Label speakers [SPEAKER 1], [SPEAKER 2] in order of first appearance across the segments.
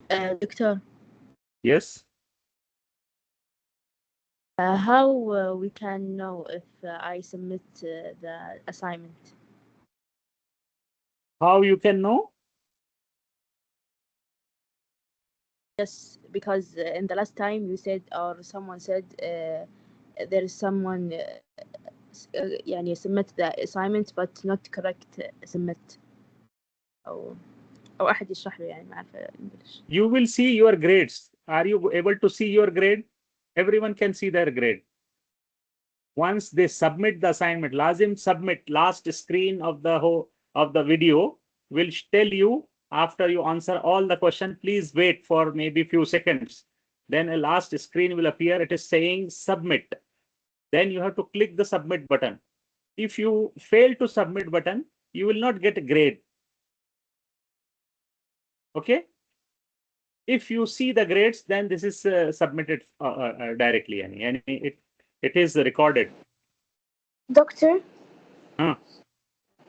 [SPEAKER 1] Doctor,
[SPEAKER 2] Yes.
[SPEAKER 1] how we can know if I submit the assignment?
[SPEAKER 2] How you can know?
[SPEAKER 1] Yes, because in the last time you said or someone said there is someone يعني submit the assignment but not correct submit أو أو أحد يشرح له يعني ما أعرف English.
[SPEAKER 2] You will see your grades. Are you able to see your grade? Everyone can see their grade. Once they submit the assignment, lazim submit. Last screen of the whole of the video will tell you after you answer all the question. Please wait for maybe few seconds. Then a last screen will appear. It is saying submit. Then you have to click the submit button. If you fail to submit button, you will not get a grade. Okay. If you see the grades, then this is submitted directly. And it is recorded.
[SPEAKER 3] Doctor,
[SPEAKER 2] Huh.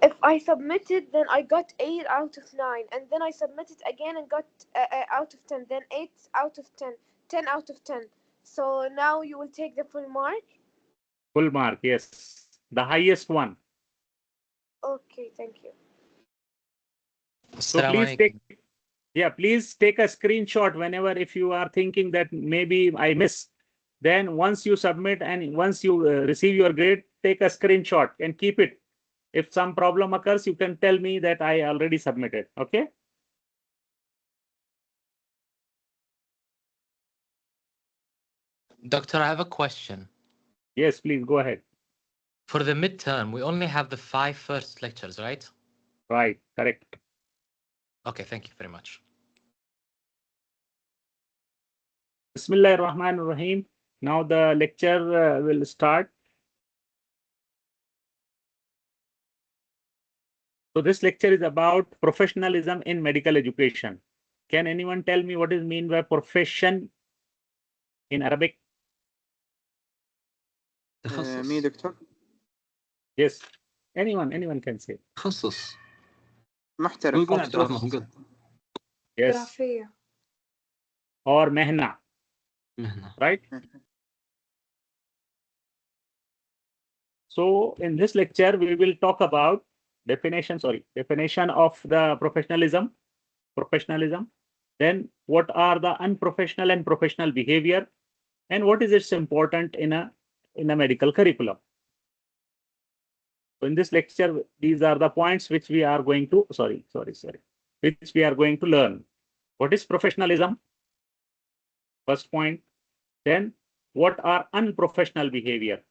[SPEAKER 3] if I submitted, then I got 8 out of 9, and then I submitted again and got out of 10, then 8 out of 10, 10 out of 10. So now you will take the full mark?
[SPEAKER 2] Full mark, yes. The highest one.
[SPEAKER 3] Okay, thank you.
[SPEAKER 2] So please please take a screenshot whenever if you are thinking that maybe I missed. Then once you submit and once you receive your grade, take a screenshot and keep it. If some problem occurs, you can tell me that I already submitted. Okay.
[SPEAKER 4] Doctor, I have a question.
[SPEAKER 2] Yes, please go ahead.
[SPEAKER 4] For the midterm, we only have the 5 first lectures, right?
[SPEAKER 2] Right, correct.
[SPEAKER 4] Okay, thank you very much.
[SPEAKER 2] Bismillahir Rahmanir Rahim. Now the lecture will start. So this lecture is about professionalism in medical education. Can anyone tell me what is mean by profession in Arabic?
[SPEAKER 5] Me, doctor.
[SPEAKER 2] Yes, anyone can say.
[SPEAKER 6] تخصص.
[SPEAKER 5] محترف.
[SPEAKER 6] نقول عبد الرحمن نقول.
[SPEAKER 2] Yes.
[SPEAKER 3] جغرافية.
[SPEAKER 2] Or mehna.
[SPEAKER 6] مهنة.
[SPEAKER 2] Right? So in this lecture, we will talk about definition of the professionalism. Then what are the unprofessional and professional behavior, and what is its important in a medical curriculum. So in this lecture, these are the points which we are going to which we are going to learn. What is professionalism? First point. Then what are unprofessional behavior?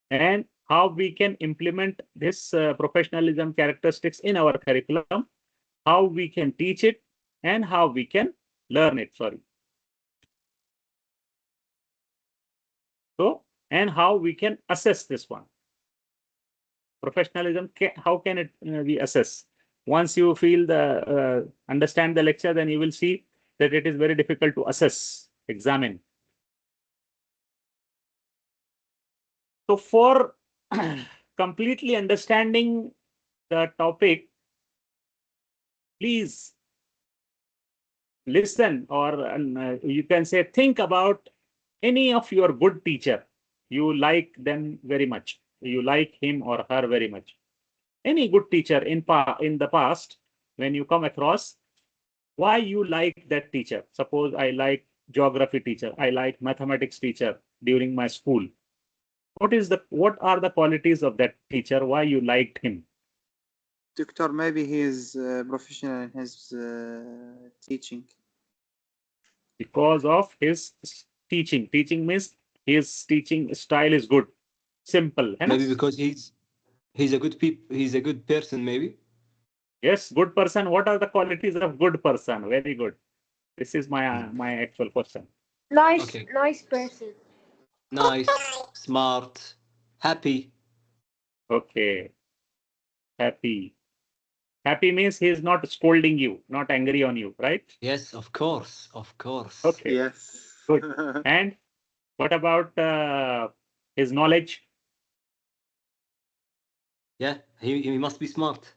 [SPEAKER 2] And how we can implement this professionalism characteristics in our curriculum, how we can teach it, and how we can learn it. So, and how we can assess this one. Professionalism, how can it be assessed? Once you feel the understand the lecture, then you will see that it is very difficult to assess, examine. So for completely understanding the topic, please listen, or you can say think about any of your good teacher. You like them very much. You like him or her very much. Any good teacher in the past, when you come across, why you like that teacher? Suppose I like geography teacher. I like mathematics teacher during my school. What are the qualities of that teacher? Why you liked him?
[SPEAKER 5] Doctor, maybe he is professional in his teaching.
[SPEAKER 2] Because of his teaching. Teaching means his teaching style is good, simple.
[SPEAKER 6] Maybe because he's a good person, maybe.
[SPEAKER 2] Yes, good person. What are the qualities of good person? Very good. This is my actual question.
[SPEAKER 3] Nice,
[SPEAKER 6] Okay.
[SPEAKER 3] nice person.
[SPEAKER 6] Nice, smart, happy.
[SPEAKER 2] Okay. Happy. Happy means he is not scolding you, not angry on you, right?
[SPEAKER 6] Yes, of course.
[SPEAKER 2] Okay.
[SPEAKER 5] Yes.
[SPEAKER 2] Good. And what about his knowledge?
[SPEAKER 6] Yeah, he must be smart.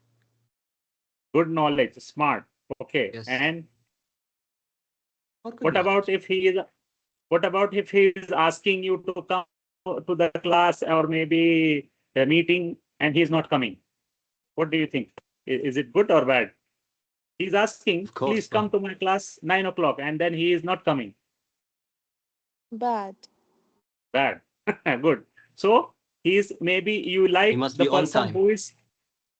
[SPEAKER 2] Good knowledge, smart. Okay.
[SPEAKER 4] Yes.
[SPEAKER 2] And
[SPEAKER 6] Or good
[SPEAKER 2] what about
[SPEAKER 6] knowledge.
[SPEAKER 2] if he is asking you to come to the class or maybe the meeting and he is not coming? What do you think? Is it good or bad? He's asking,
[SPEAKER 6] Of course,
[SPEAKER 2] please come to my class 9 o'clock, and then he is not coming.
[SPEAKER 3] Bad.
[SPEAKER 2] Bad. Good. So he's maybe you
[SPEAKER 6] he
[SPEAKER 2] like
[SPEAKER 6] must
[SPEAKER 2] the
[SPEAKER 6] be on
[SPEAKER 2] person
[SPEAKER 6] time.
[SPEAKER 2] who is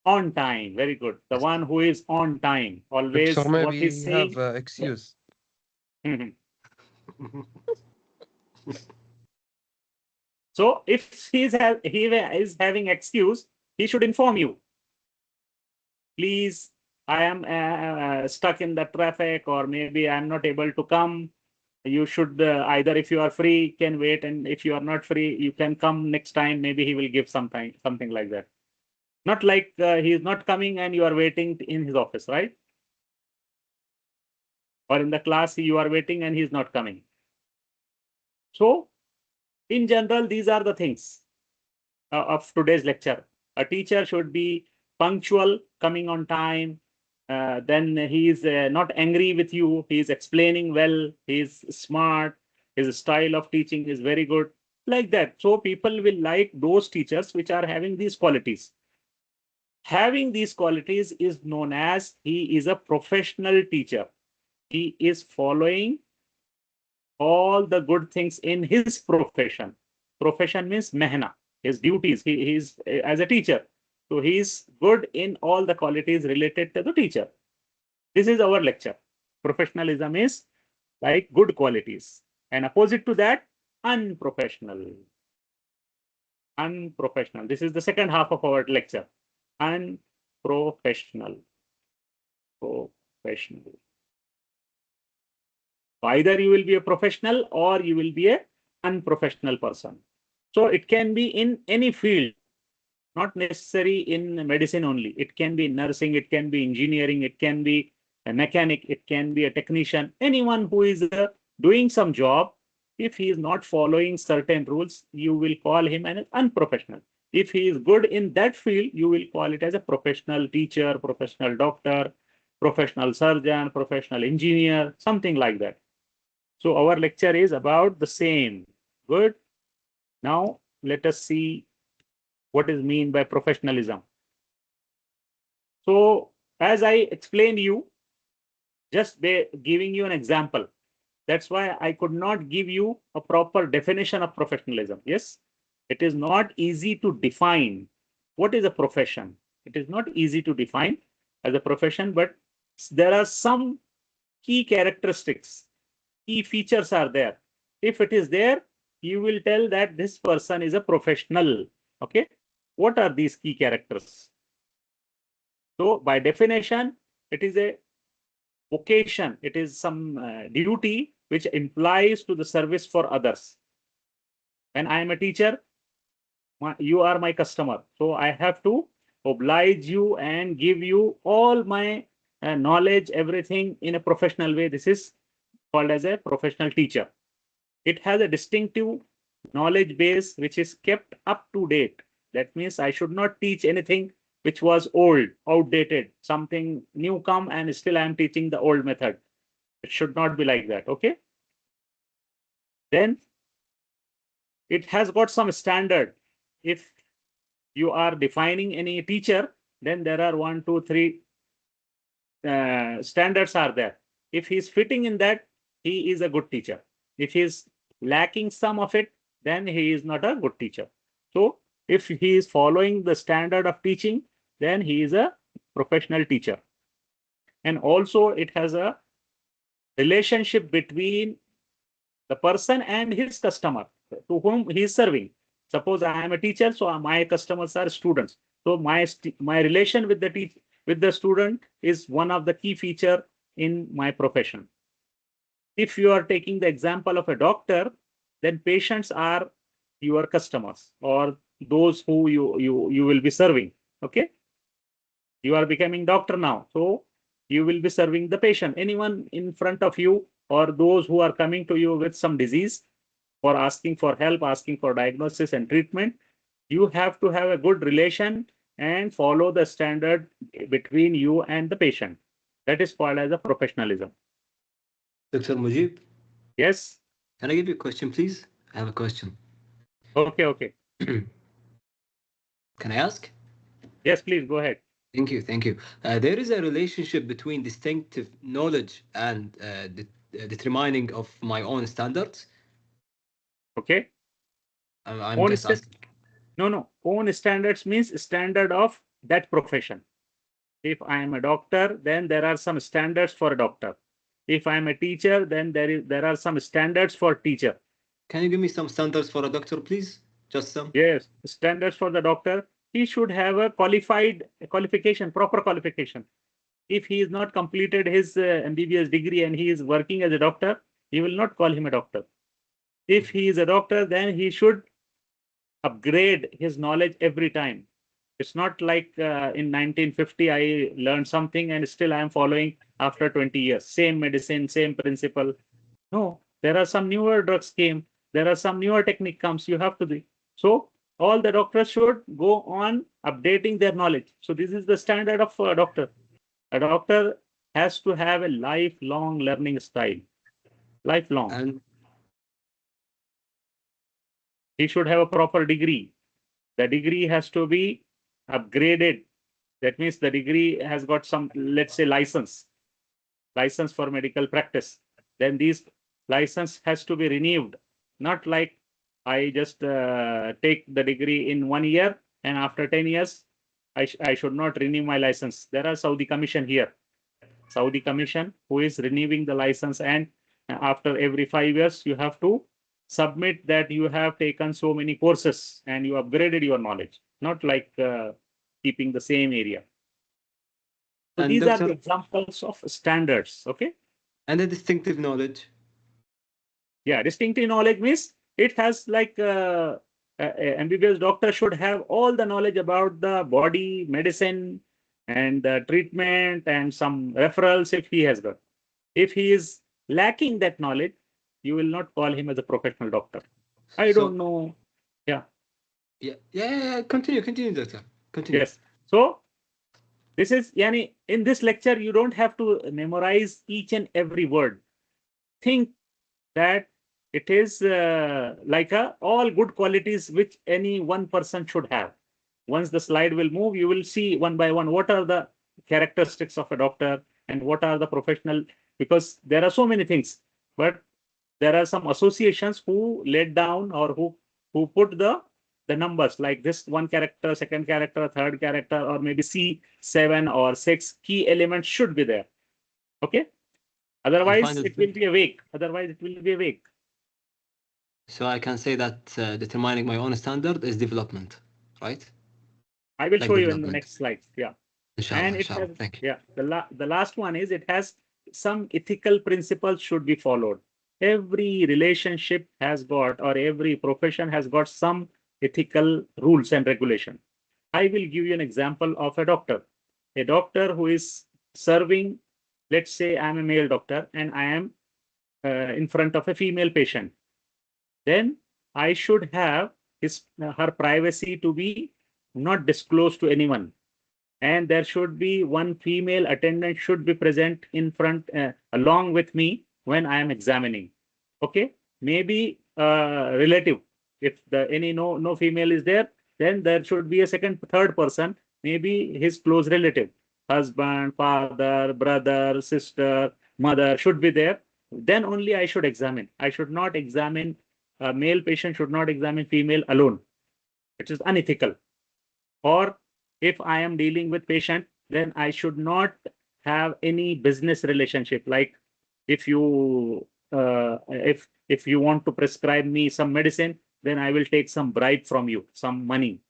[SPEAKER 2] on time. Very good. The
[SPEAKER 4] Yes.
[SPEAKER 2] one who is on time.
[SPEAKER 7] Doctor,
[SPEAKER 2] Always what
[SPEAKER 7] maybe
[SPEAKER 2] he's
[SPEAKER 7] he have
[SPEAKER 2] saying.
[SPEAKER 7] excuse.
[SPEAKER 2] Mhm. So if he is having excuse, he should inform you. Please, I am stuck in the traffic, or maybe I'm not able to come. You should either, if you are free, can wait, and if you are not free, you can come next time. Maybe he will give something like that. Not like he is not coming and you are waiting in his office, right? Or in the class, you are waiting and he is not coming. So, in general, these are the things of today's lecture. A teacher should be punctual, coming on time. Then he is not angry with you. He is explaining well. He is smart. His style of teaching is very good. Like that. So people will like those teachers which are having these qualities. Having these qualities is known as he is a professional teacher. He is following all the good things in his profession. Profession means mehna, his duties. He is as a teacher. So he is good in all the qualities related to the teacher. This is our lecture. Professionalism is like good qualities. And opposite to that, unprofessional. Unprofessional. This is the second half of our lecture. Unprofessional. Professional. So either you will be a professional or you will be a unprofessional person. So it can be in any field, not necessary in medicine only. It can be nursing, it can be engineering, it can be a mechanic, it can be a technician. Anyone who is doing some job, if he is not following certain rules, you will call him an unprofessional. If he is good in that field, you will call it as a professional teacher, professional doctor, professional surgeon, professional engineer, something like that. So our lecture is about the same. Good. Now let us see what is mean by professionalism. So as I explained you, just by giving you an example, that's why I could not give you a proper definition of professionalism. Yes, it is not easy to define what is a profession. It is not easy to define as a profession, but there are some key characteristics, key features are there. If it is there, you will tell that this person is a professional. Okay. What are these key characters? So by definition, it is a vocation. It is some duty which implies to the service for others. When I am a teacher, you are my customer. So I have to oblige you and give you all my knowledge, everything in a professional way. This is called as a professional teacher. It has a distinctive knowledge base which is kept up to date. That means I should not teach anything which was old, outdated, something new come and still I am teaching the old method. It should not be like that. Okay. Then it has got some standard. If you are defining any teacher, then there are 1, 2, 3 standards are there. If he is fitting in that, he is a good teacher. If he is lacking some of it, then he is not a good teacher. So if he is following the standard of teaching, then he is a professional teacher. And also it has a relationship between the person and his customer to whom he is serving. Suppose I am a teacher, so my customers are students. So my relation with the student is one of the key feature in my profession. If you are taking the example of a doctor, then patients are your customers or those who you will be serving. Okay, you are becoming doctor now, so you will be serving the patient. Anyone in front of you or those who are coming to you with some disease or asking for help, asking for diagnosis and treatment, you have to have a good relation and follow the standard between you and the patient. That is called as a professionalism.
[SPEAKER 6] Dr. Mujib,
[SPEAKER 2] Yes.
[SPEAKER 6] can I give you a question, please? I have a question.
[SPEAKER 2] Okay. Okay.
[SPEAKER 6] Can I ask?
[SPEAKER 2] Yes, please go ahead.
[SPEAKER 6] Thank you. Thank you. There is a relationship between distinctive knowledge and determining of my own standards.
[SPEAKER 2] Okay.
[SPEAKER 6] I'm
[SPEAKER 2] Own
[SPEAKER 6] just asking.
[SPEAKER 2] no. Own standards means standard of that profession. If I am a doctor, then there are some standards for a doctor. If I am a teacher, then there are some standards for teacher.
[SPEAKER 6] Can you give me some standards for a doctor, please? Just some.
[SPEAKER 2] Yes, standards for the doctor. He should have a qualification, proper qualification. If he is not completed his MBBS degree and he is working as a doctor, he will not call him a doctor. If he is a doctor, then he should upgrade his knowledge every time. It's not like in 1950 I learned something and still I am following after 20 years. Same medicine, same principle. No, there are some newer drugs came. There are some newer technique comes. You have to do. So all the doctors should go on updating their knowledge. So this is the standard of a doctor. A doctor has to have a lifelong learning style. Lifelong.
[SPEAKER 6] And
[SPEAKER 2] He should have a proper degree. The degree has to be upgraded. That means the degree has got some, let's say, license for medical practice. Then these license has to be renewed. Not like I just take the degree in 1 year and after 10 years, I should not renew my license. There are Saudi Commission here. Saudi Commission who is renewing the license, and after every 5 years, you have to submit that you have taken so many courses and you upgraded your knowledge, not like keeping the same area. So
[SPEAKER 6] and
[SPEAKER 2] these are the
[SPEAKER 6] doctor,
[SPEAKER 2] examples of standards. Okay.
[SPEAKER 6] and a distinctive knowledge.
[SPEAKER 2] Yeah, distinctive knowledge means it has like MBBS doctor should have all the knowledge about the body, medicine, and the treatment, and some referrals if he has got. If he is lacking that knowledge, you will not call him as a professional doctor. I
[SPEAKER 6] So-
[SPEAKER 2] don't know.
[SPEAKER 6] Yeah. Continue, doctor. Continue.
[SPEAKER 2] Yes. So this is yani in this lecture, you don't have to memorize each and every word. Think that it is like all good qualities which any one person should have. Once the slide will move, you will see one by one what are the characteristics of a doctor and what are the professional, because there are so many things, but there are some associations who laid down or who put the numbers like this one character, second character, third character, or maybe C7 or 6 key elements should be there. Okay. Otherwise,
[SPEAKER 6] it
[SPEAKER 2] it will be awake. Otherwise, it will be awake.
[SPEAKER 6] So I can say that determining my own standard is development, right?
[SPEAKER 2] I will
[SPEAKER 6] Like
[SPEAKER 2] show you in the
[SPEAKER 6] development.
[SPEAKER 2] next slide. Yeah.
[SPEAKER 6] Inshallah,
[SPEAKER 2] And it
[SPEAKER 6] inshallah.
[SPEAKER 2] has,
[SPEAKER 6] Thank you.
[SPEAKER 2] yeah, the last one is it has some ethical principles should be followed. Every relationship has got, or every profession has got some ethical rules and regulation. I will give you an example of a doctor. A doctor who is serving, let's say I'm a male doctor and I am in front of a female patient. Then I should have her privacy to be not disclosed to anyone. And there should be one female attendant should be present in front along with me when I am examining. Okay, maybe relative. If any no female is there, then there should be a third person, maybe his close relative, husband, father, brother, sister, mother should be there. Then only I should examine. I should not examine a male patient should not examine female alone. It is unethical. Or if I am dealing with patient, then I should not have any business relationship. Like if you if you want to prescribe me some medicine, then I will take some bribe from you, some money.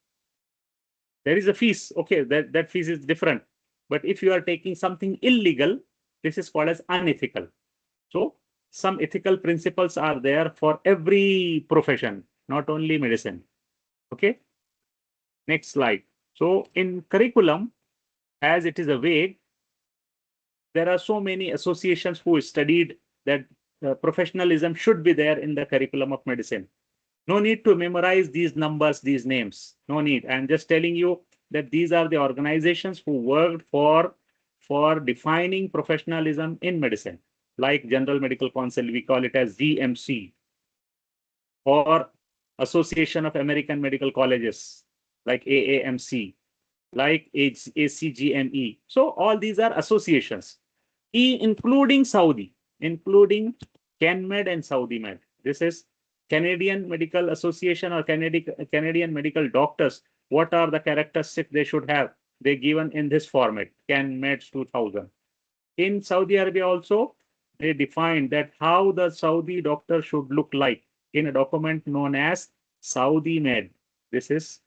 [SPEAKER 2] There is a fees. Okay, that fees is different. But if you are taking something illegal, this is called as unethical. So some ethical principles are there for every profession, not only medicine. Okay. Next slide. So in curriculum, as it is a vague, there are so many associations who studied that professionalism should be there in the curriculum of medicine. No need to memorize these numbers, these names. No need. I'm just telling you that these are the organizations who worked for for defining professionalism in medicine, like General Medical Council, we call it as GMC, or Association of American Medical Colleges, like AAMC, like ACGME. So all these are associations, including Saudi, including CanMed and Saudi Med. This is Canadian Medical Association or Canadian Medical Doctors. What are the characteristics they should have? They given in this format, CanMed 2000. In Saudi Arabia also, they defined that how the Saudi doctor should look like in a document known as Saudi Med. This is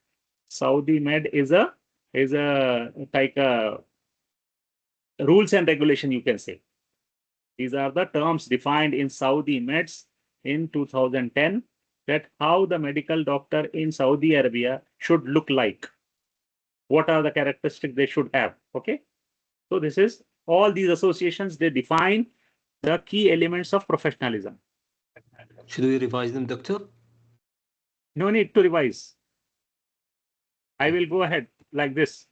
[SPEAKER 2] Saudi Med is a like a rules and regulation, you can say. These are the terms defined in Saudi Meds in 2010, that how the medical doctor in Saudi Arabia should look like. What are the characteristics they should have? Okay. So this is all these associations, they define the key elements of professionalism.
[SPEAKER 6] Should we revise them, doctor?
[SPEAKER 2] No need to revise. I will go ahead like this.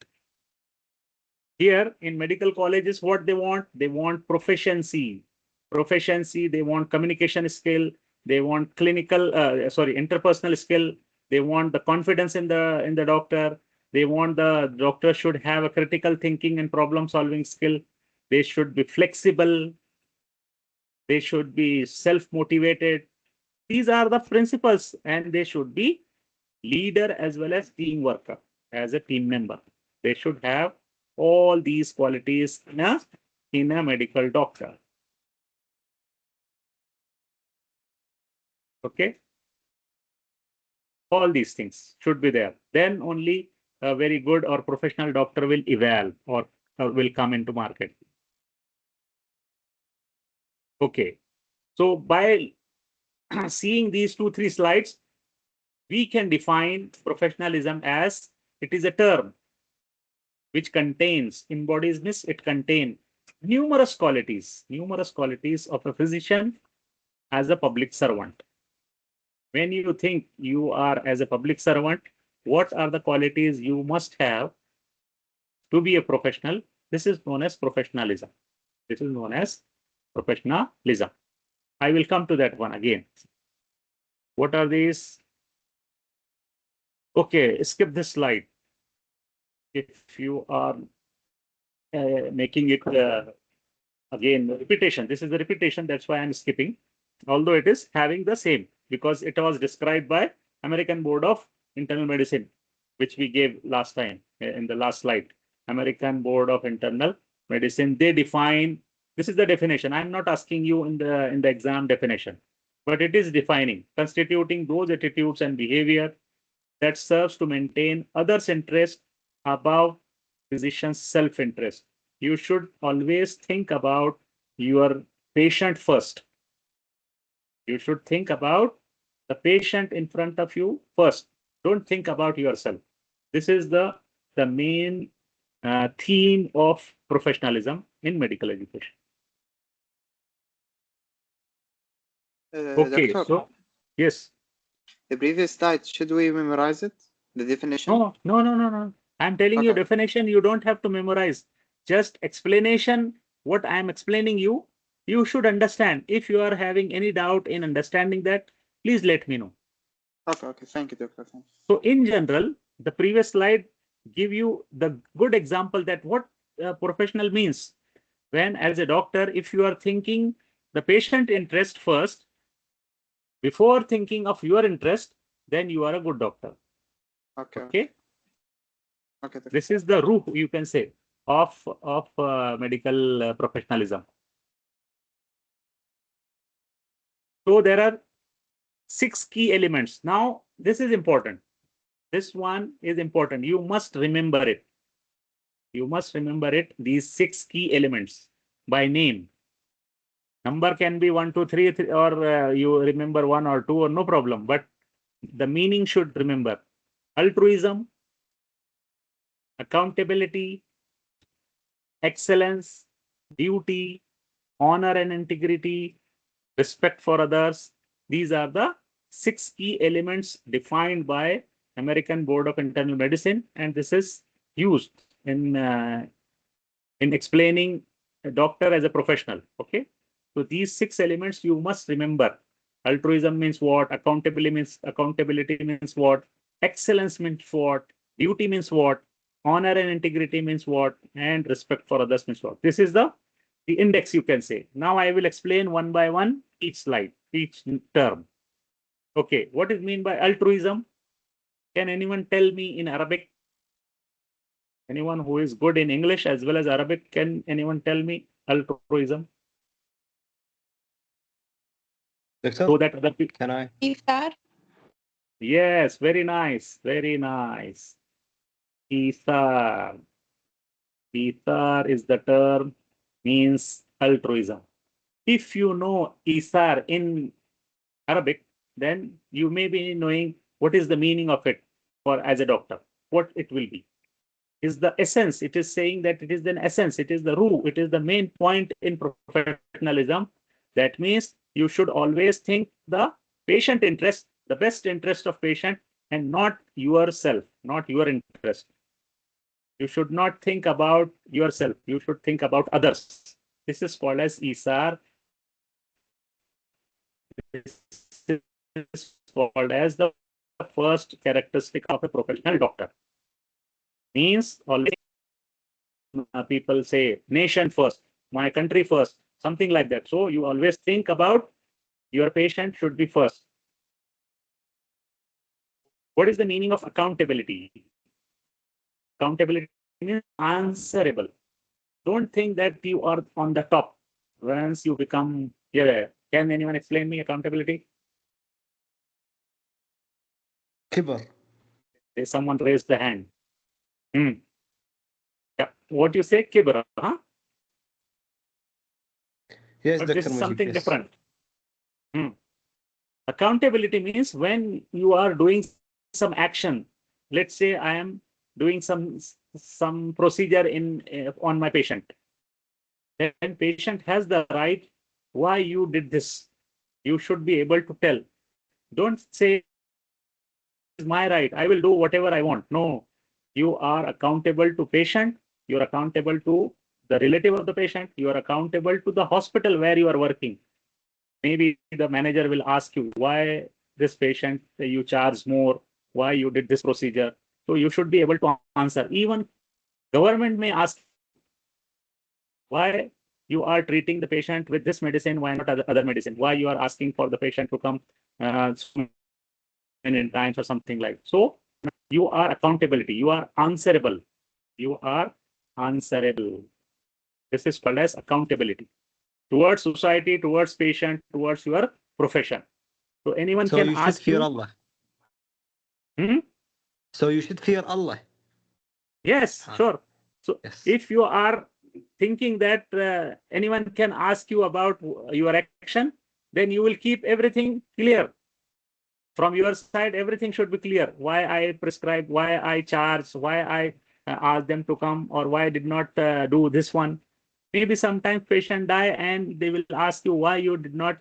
[SPEAKER 2] Here in medical colleges, what they want proficiency. Proficiency, they want communication skill, they want clinical, interpersonal skill, they want the confidence in the doctor, they want the doctor should have a critical thinking and problem solving skill, they should be flexible, they should be self-motivated. These are the principles, and they should be leader as well as team worker, as a team member. They should have all these qualities in a medical doctor. Okay. All these things should be there. Then only a very good or professional doctor will evolve or will come into market. Okay. So by seeing these 2-3 slides, we can define professionalism as it is a term which contains, embodies means it contains numerous qualities of a physician as a public servant. When you think you are as a public servant, what are the qualities you must have to be a professional? This is known as professionalism. This is known as professionalism. I will come to that one again. What are these? Okay, skip this slide. If you are making it again repetition, this is the repetition, that's why I'm skipping, although it is having the same, because it was described by American Board of Internal Medicine, which we gave last time in the last slide. American Board of Internal Medicine, they define, this is the definition. I'm not asking you in the exam definition, but it is defining, constituting those attitudes and behavior that serves to maintain others' interest above physician's self-interest. You should always think about your patient first. You should think about the patient in front of you first. Don't think about yourself. This is the main theme of professionalism in medical education. Okay,
[SPEAKER 5] Doctor,
[SPEAKER 2] so yes.
[SPEAKER 5] the previous slide, should we memorize it? The definition?
[SPEAKER 2] No. I'm telling you
[SPEAKER 5] Okay.
[SPEAKER 2] definition, you don't have to memorize. Just explanation, what I'm explaining you, you should understand. If you are having any doubt in understanding that, please let me know.
[SPEAKER 5] Okay. Thank you, Doctor. Thank you.
[SPEAKER 2] So in general, the previous slide give you the good example that what professional means. When as a doctor, if you are thinking the patient interest first, before thinking of your interest, then you are a good doctor.
[SPEAKER 5] Okay. Doctor.
[SPEAKER 2] This is the root, you can say, of medical professionalism. So there are 6 key elements. Now, this is important. This one is important. You must remember it. You must remember it, these 6 key elements by name. Number can be 1, 2, 3, or you remember 1 or 2, or no problem. But the meaning should remember. Altruism, accountability, excellence, duty, honor and integrity, respect for others. These are the 6 key elements defined by American Board of Internal Medicine, and this is used in in explaining a doctor as a professional. Okay. So these 6 elements you must remember. Altruism means what? Accountability means what? Excellence means what? Duty means what? Honor and integrity means what? And respect for others means what? This is the index, you can say. Now I will explain one by one each slide, each term. Okay, what is mean by altruism? Can anyone tell me in Arabic? Anyone who is good in English as well as Arabic, can anyone tell me altruism?
[SPEAKER 6] Doctor,
[SPEAKER 2] So that other people.
[SPEAKER 6] can I?
[SPEAKER 7] إيثار.
[SPEAKER 2] Yes, very nice, very nice. Ithar. Ithar is the term, means altruism. If you know Ithar in Arabic, then you may be knowing what is the meaning of it for as a doctor, what it will be. Is the essence. It is saying that it is an essence, it is the root, it is the main point in professionalism. That means you should always think the patient interest, the best interest of patient, and not yourself, not your interest. You should not think about yourself, you should think about others. This is called as ISAR. This is called as the first characteristic of a professional doctor. Means always people say nation first, my country first, something like that. So you always think about your patient should be first. What is the meaning of accountability? Accountability means answerable. Don't think that you are on the top. Once you become, yeah, can anyone explain me accountability?
[SPEAKER 6] كبر.
[SPEAKER 2] Someone raised the hand. Yeah. What you say, kibra, huh?
[SPEAKER 6] Yes,
[SPEAKER 2] But
[SPEAKER 6] Dr.
[SPEAKER 2] this is
[SPEAKER 6] Majid,
[SPEAKER 2] something
[SPEAKER 6] yes.
[SPEAKER 2] different. Accountability means when you are doing some action. Let's say I am doing some procedure in on my patient. Then patient has the right why you did this. You should be able to tell. Don't say it's my right, I will do whatever I want. No, you are accountable to patient. You are accountable to the relative of the patient. You are accountable to the hospital where you are working. Maybe the manager will ask you why this patient you charge more, why you did this procedure. So you should be able to answer. Even government may ask why you are treating the patient with this medicine, why not other medicine? Why you are asking for the patient to come so many times or something like. So you are accountability. You are answerable. You are answerable. This is called as accountability towards society, towards patient, towards your profession. So anyone
[SPEAKER 6] So
[SPEAKER 2] can
[SPEAKER 6] you should
[SPEAKER 2] ask
[SPEAKER 6] fear
[SPEAKER 2] you.
[SPEAKER 6] Allah.
[SPEAKER 2] Hmm?
[SPEAKER 6] So you should fear Allah.
[SPEAKER 2] Yes, sure. So
[SPEAKER 6] Yes.
[SPEAKER 2] if you are thinking that anyone can ask you about your action, then you will keep everything clear. From your side, everything should be clear. Why I prescribe, why I charge, why I ask them to come, or why I did not do this one. Maybe sometimes patient die and they will ask you why you did not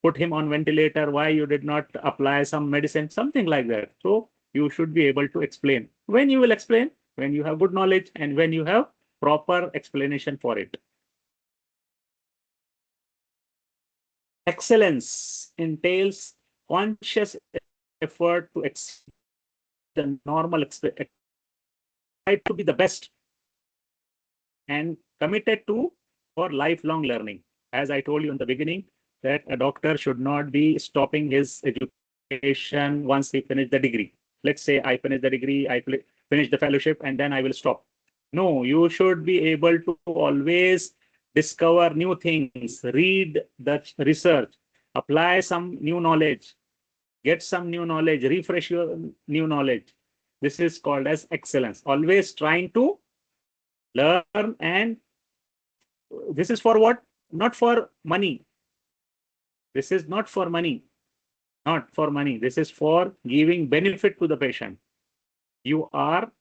[SPEAKER 2] put him on ventilator, why you did not apply some medicine, something like that. So you should be able to explain. When you will explain, when you have good knowledge and when you have proper explanation for it. Excellence entails conscious effort to exceed the normal expectation, try to be the best, and committed to for lifelong learning. As I told you in the beginning, that a doctor should not be stopping his education once he finished the degree. Let's say I finish the degree, I finish the fellowship, and then I will stop. No, you should be able to always discover new things, read the research, apply some new knowledge, get some new knowledge, refresh your new knowledge. This is called as excellence. Always trying to learn, and this is for what? Not for money. This is not for money. Not for money. This is for giving benefit to the patient. You are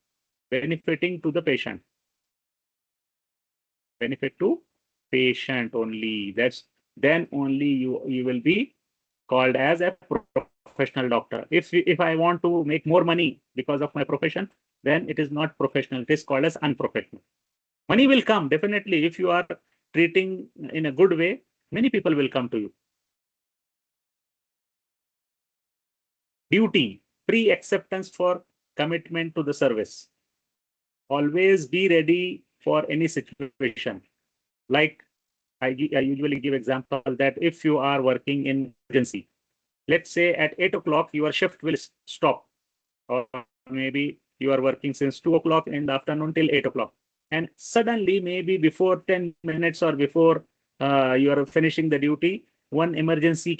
[SPEAKER 2] benefiting to the patient. Benefit to patient only. That's then only you will be called as a professional doctor. If I want to make more money because of my profession, then it is not professional. It is called as unprofessional. Money will come, definitely. If you are treating in a good way, many people will come to you. Duty, pre-acceptance for commitment to the service. Always be ready for any situation. Like I usually give example that if you are working in emergency, let's say at 8 o'clock, your shift will stop. Or maybe you are working since 2 o'clock in the afternoon till 8 o'clock. And suddenly, maybe before 10 minutes or before you are finishing the duty, one emergency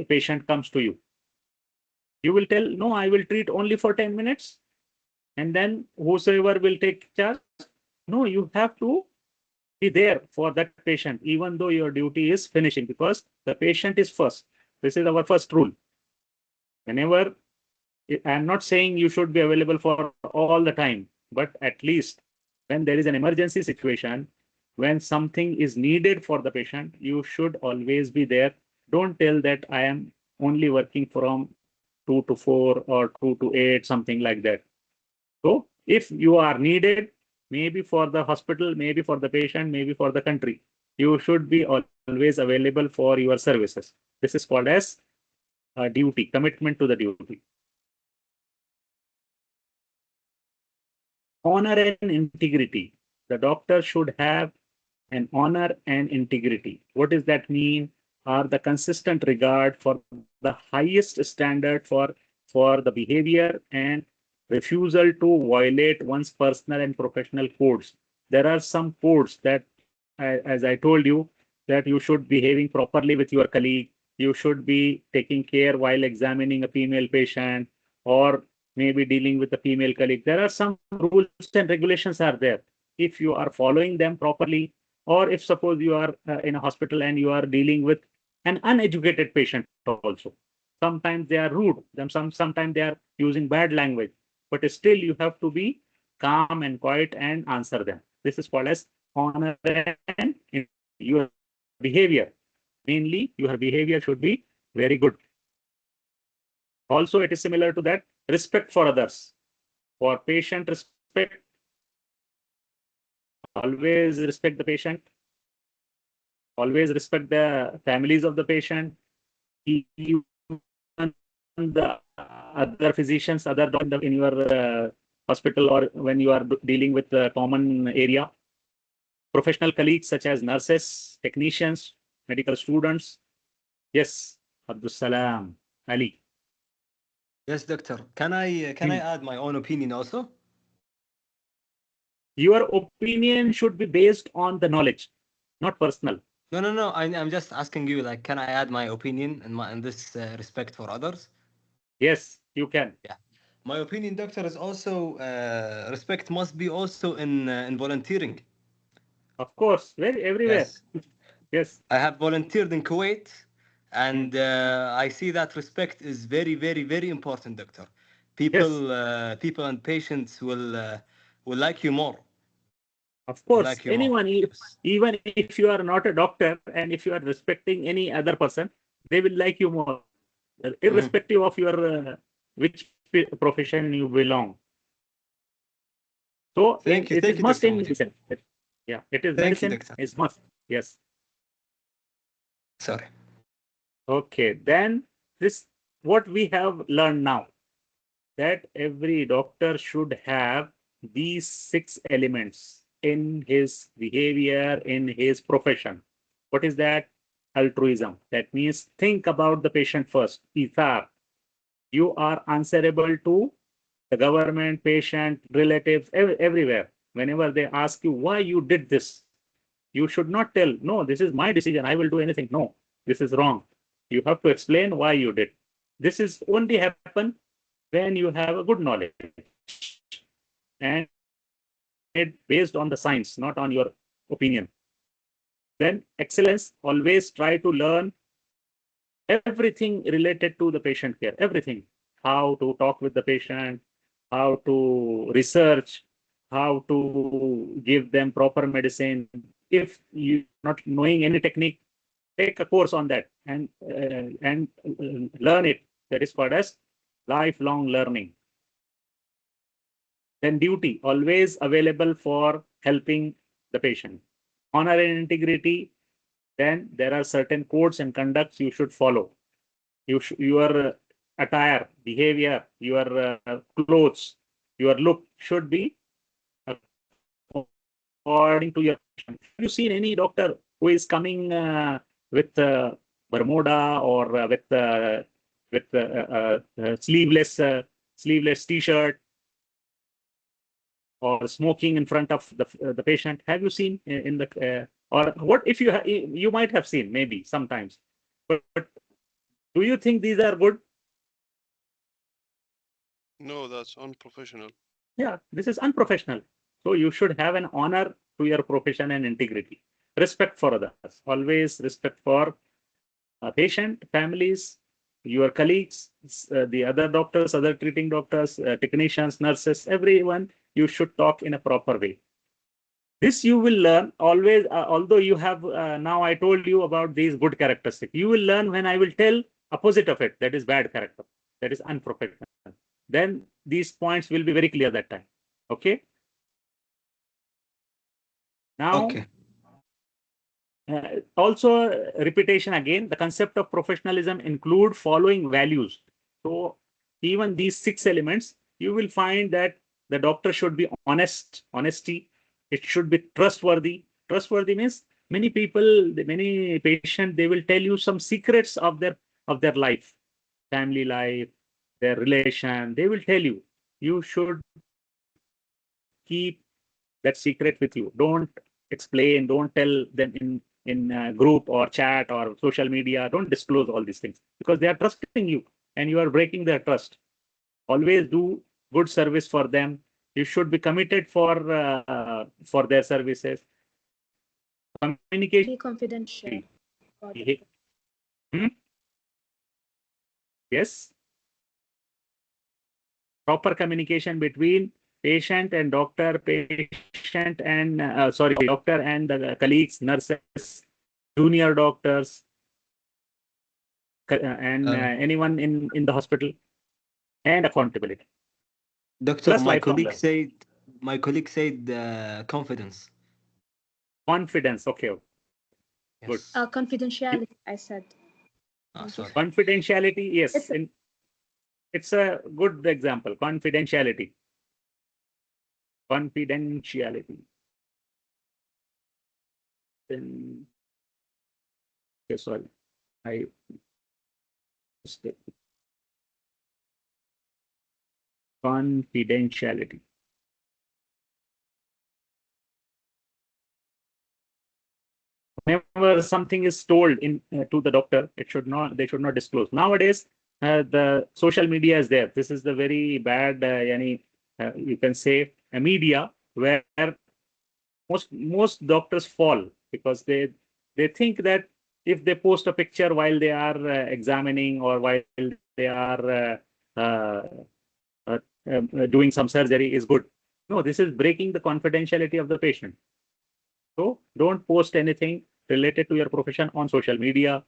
[SPEAKER 2] patient comes to you. You will tell, no, I will treat only for 10 minutes. And then whosoever will take charge, no, you have to be there for that patient, even though your duty is finishing, because the patient is first. This is our first rule. Whenever, I'm not saying you should be available for all the time, but at least when there is an emergency situation, when something is needed for the patient, you should always be there. Don't tell that I am only working from 2 to 4 or 2 to 8, something like that. So if you are needed, maybe for the hospital, maybe for the patient, maybe for the country, you should be always available for your services. This is called as a duty, commitment to the duty. Honor and integrity. The doctor should have an honor and integrity. What does that mean? Are the consistent regard for the highest standard for the behavior and refusal to violate one's personal and professional codes. There are some codes that, as I told you, that you should be behaving properly with your colleague. You should be taking care while examining a female patient, or maybe dealing with a female colleague. There are some rules and regulations are there. If you are following them properly, or if suppose you are in a hospital and you are dealing with an uneducated patient also. Sometimes they are rude, sometimes they are using bad language, but still you have to be calm and quiet and answer them. This is called as honor and your behavior. Mainly, your behavior should be very good. Also, it is similar to that, respect for others. For patient respect, always respect the patient. Always respect the families of the patient. Even the other physicians, other doctors in your hospital, or when you are dealing with the common area. Professional colleagues such as nurses, technicians, medical students. Yes, Abdul Salam, Ali.
[SPEAKER 6] Yes, doctor. Can I add my own opinion also?
[SPEAKER 2] Your opinion should be based on the knowledge, not personal.
[SPEAKER 6] No. I'm just asking you, like, can I add my opinion in this respect for others?
[SPEAKER 2] Yes, you can.
[SPEAKER 6] Yeah. My opinion, doctor, is also respect must be also in volunteering.
[SPEAKER 2] Of course, everywhere.
[SPEAKER 6] Yes.
[SPEAKER 2] Yes.
[SPEAKER 6] I have volunteered in Kuwait, and I see that respect is very, very, very important, doctor. People,
[SPEAKER 2] Yes.
[SPEAKER 6] people and patients will like you more.
[SPEAKER 2] Of
[SPEAKER 6] Will
[SPEAKER 2] course,
[SPEAKER 6] like you more.
[SPEAKER 2] anyone,
[SPEAKER 6] Yes.
[SPEAKER 2] even if you are not a doctor and if you are respecting any other person, they will like you more, irrespective of your which profession you belong. So
[SPEAKER 6] Thank you,
[SPEAKER 2] it
[SPEAKER 6] thank
[SPEAKER 2] is
[SPEAKER 6] you,
[SPEAKER 2] must
[SPEAKER 6] Doctor
[SPEAKER 2] in
[SPEAKER 6] Mujib.
[SPEAKER 2] medicine. Yeah, it is
[SPEAKER 6] Thank you,
[SPEAKER 2] medicine
[SPEAKER 6] doctor.
[SPEAKER 2] is must. Yes.
[SPEAKER 6] Sorry.
[SPEAKER 2] Okay. Then this what we have learned now, that every doctor should have these 6 elements in his behavior, in his profession. What is that? Altruism. That means think about the patient first. Ithar. You are answerable to the government, patient, relatives, everywhere. Whenever they ask you why you did this, you should not tell, no, this is my decision, I will do anything. No, this is wrong. You have to explain why you did. This is only happen when you have a good knowledge and it based on the science, not on your opinion. Then excellence, always try to learn everything related to the patient care, everything. How to talk with the patient, how to research, how to give them proper medicine. If you're not knowing any technique, take a course on that and learn it. That is called as lifelong learning. Then duty, always available for helping the patient. Honor and integrity, then there are certain codes and conducts you should follow. Your attire, behavior, your clothes, your look should be according to your patient. Have you seen any doctor who is coming with Bermuda or with sleeveless T-shirt or smoking in front of the patient? Have you seen in the or what if you might have seen maybe sometimes, but do you think these are good?
[SPEAKER 7] No, that's unprofessional.
[SPEAKER 2] Yeah, this is unprofessional. So you should have an honor to your profession and integrity. Respect for others. Always respect for patient, families, your colleagues, the other doctors, other treating doctors, technicians, nurses, everyone. You should talk in a proper way. This you will learn always, although you have now I told you about these good characteristics. You will learn when I will tell opposite of it, that is bad character, that is unprofessional. Then these points will be very clear that time. Okay. Now,
[SPEAKER 6] Okay.
[SPEAKER 2] also repetition again, the concept of professionalism include following values. So even these 6 elements, you will find that the doctor should be honesty. It should be trustworthy. Trustworthy means many people, many patients, they will tell you some secrets of their life, family life, their relation. They will tell you. You should keep that secret with you. Don't explain. Don't tell them in group or chat or social media. Don't disclose all these things because they are trusting you and you are breaking their trust. Always do good service for them. You should be committed for their services. Communication.
[SPEAKER 1] Be confidential.
[SPEAKER 2] Hmm? Yes. Proper communication between patient and doctor, patient and doctor and the colleagues, nurses, junior doctors, and anyone in the hospital, and accountability.
[SPEAKER 6] Doctor,
[SPEAKER 2] Plus lifelong learning.
[SPEAKER 6] my colleague said confidence.
[SPEAKER 2] Confidence. Okay. Good.
[SPEAKER 6] Yes.
[SPEAKER 1] Confidentiality, I said.
[SPEAKER 6] Sorry.
[SPEAKER 2] Confidentiality. Yes.
[SPEAKER 1] It's
[SPEAKER 2] It's a good example. Confidentiality. Confidentiality. Then, okay, sorry. I mistake. Confidentiality. Whenever something is told to the doctor, they should not disclose. Nowadays, the social media is there. This is the very bad, you can say, a media where most doctors fall because they think that if they post a picture while they are examining or while they are doing some surgery is good. No, this is breaking the confidentiality of the patient. So don't post anything related to your profession on social media.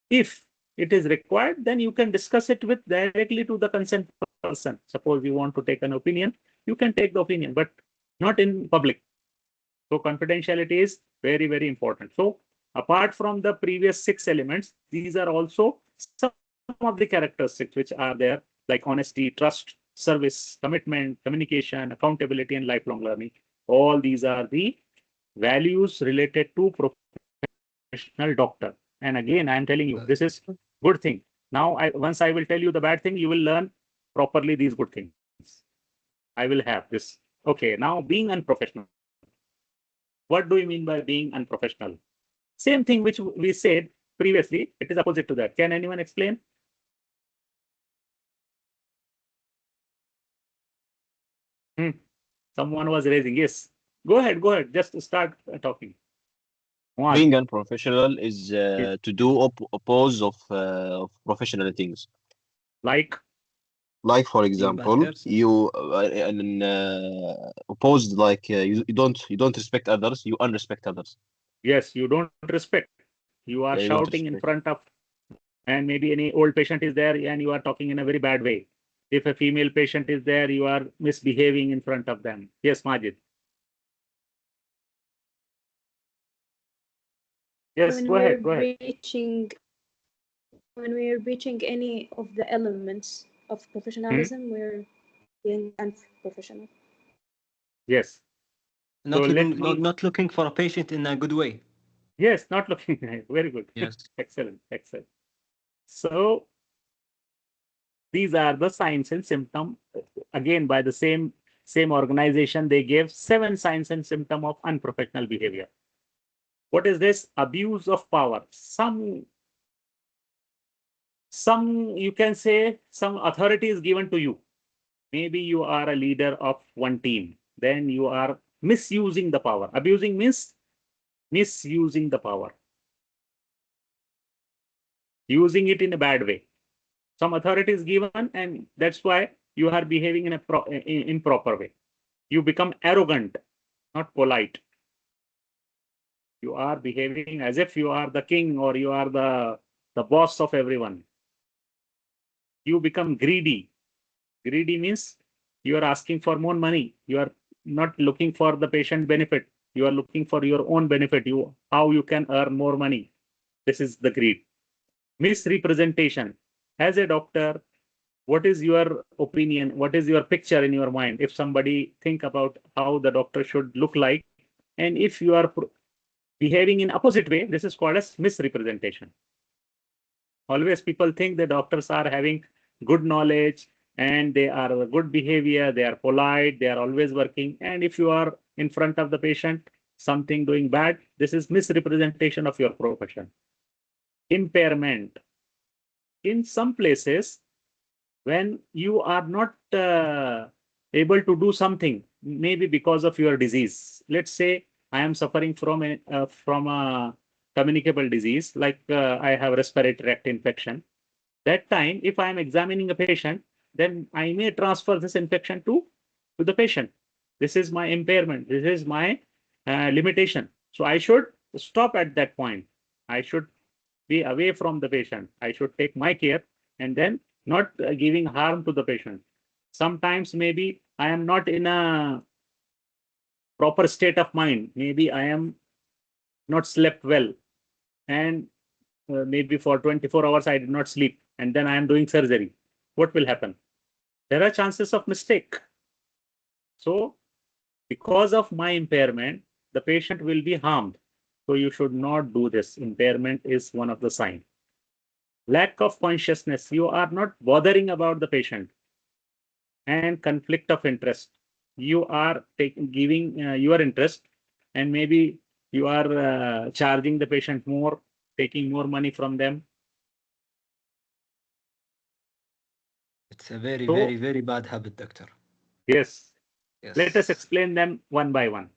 [SPEAKER 2] If it is required, then you can discuss it with directly to the concerned person. Suppose you want to take an opinion, you can take the opinion, but not in public. So confidentiality is very, very important. So apart from the previous 6 elements, these are also some of the characteristics which are there, like honesty, trust, service, commitment, communication, accountability, and lifelong learning. All these are the values related to professional doctor. And again, I am telling you, this is good thing. Now, once I will tell you the bad thing, you will learn properly these good things. I will have this. Okay, now being unprofessional. What do you mean by being unprofessional? Same thing which we said previously, it is opposite to that. Can anyone explain? Someone was raising. Yes. Go ahead. Just start talking.
[SPEAKER 8] Being unprofessional is to do oppose of professional things.
[SPEAKER 2] Like
[SPEAKER 8] For example, you opposed you don't respect others, you unrespect others.
[SPEAKER 2] yes, you don't respect. You are
[SPEAKER 8] Yeah, you don't
[SPEAKER 2] shouting in
[SPEAKER 8] respect.
[SPEAKER 2] front of, and maybe any old patient is there and you are talking in a very bad way. If a female patient is there, you are misbehaving in front of them. Yes, Majid. Yes,
[SPEAKER 9] when
[SPEAKER 2] go ahead.
[SPEAKER 9] when we're reaching any of the elements of
[SPEAKER 2] Hmm?
[SPEAKER 9] professionalism, we're being unprofessional.
[SPEAKER 2] Yes. So
[SPEAKER 6] Not
[SPEAKER 2] let
[SPEAKER 6] looking, not,
[SPEAKER 2] me.
[SPEAKER 6] not looking for a patient in a good way.
[SPEAKER 2] Yes, not looking. Very good.
[SPEAKER 6] Yes.
[SPEAKER 2] Excellent. Excellent. So these are the signs and symptom. Again, by the same organization, they gave 7 signs and symptom of unprofessional behavior. What is this? Abuse of power. Some you can say some authority is given to you. Maybe you are a leader of one team. Then you are misusing the power. Abusing means misusing the power. Using it in a bad way. Some authority is given, and that's why you are behaving in a improper way. You become arrogant, not polite. You are behaving as if you are the king or you are the boss of everyone. You become greedy. Greedy means you are asking for more money. You are not looking for the patient benefit. You are looking for your own benefit. How you can earn more money. This is the greed. Misrepresentation. As a doctor, what is your opinion? What is your picture in your mind? If somebody think about how the doctor should look like, and if you are behaving in opposite way, this is called as misrepresentation. Always people think the doctors are having good knowledge and they are good behavior, they are polite, they are always working. And if you are in front of the patient, something doing bad, this is misrepresentation of your profession. Impairment. In some places, when you are not able to do something, maybe because of your disease. Let's say I am suffering from a communicable disease, like I have respiratory tract infection. That time, if I am examining a patient, then I may transfer this infection to the patient. This is my impairment. This is my limitation. So I should stop at that point. I should be away from the patient. I should take my care and then not giving harm to the patient. Sometimes maybe I am not in a proper state of mind. Maybe I am not slept well, and maybe for 24 hours I did not sleep, and then I am doing surgery. What will happen? There are chances of mistake. So because of my impairment, the patient will be harmed. So you should not do this. Impairment is one of the signs. Lack of consciousness. You are not bothering about the patient. And conflict of interest. You are giving your interest, and maybe you are charging the patient more, taking more money from them.
[SPEAKER 6] It's a very,
[SPEAKER 2] So
[SPEAKER 6] very, very bad habit, doctor.
[SPEAKER 2] yes, let us
[SPEAKER 6] Yes.
[SPEAKER 2] explain them one by one.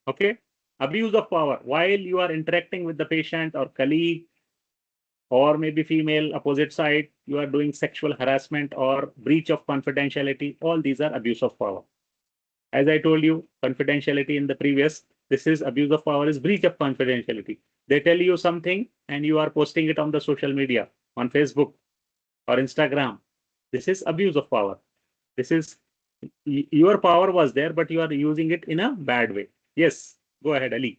[SPEAKER 2] Okay. Abuse of power. While you are interacting with the patient or colleague, or maybe female opposite side, you are doing sexual harassment or breach of confidentiality. All these are abuse of power. As I told you, confidentiality in the previous, this is abuse of power, is breach of confidentiality. They tell you something and you are posting it on the social media, on Facebook or Instagram. This is abuse of power. This is your power was there, but you are using it in a bad way. Yes, go ahead, Ali.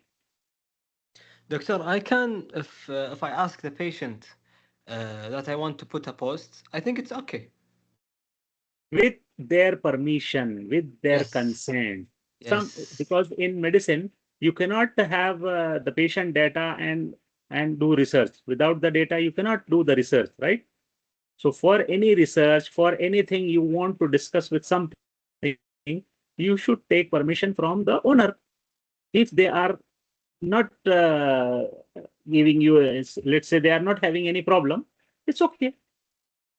[SPEAKER 6] Doctor, I can, if I ask the patient that I want to put a post, I think it's okay.
[SPEAKER 2] With their permission, with their
[SPEAKER 6] Yes.
[SPEAKER 2] consent.
[SPEAKER 6] Yes.
[SPEAKER 2] Because in medicine you cannot have the patient data and do research. Without the data, you cannot do the research, right? So for any research, for anything you want to discuss with something, you should take permission from the owner. If they are not giving you, let's say they are not having any problem, it's okay.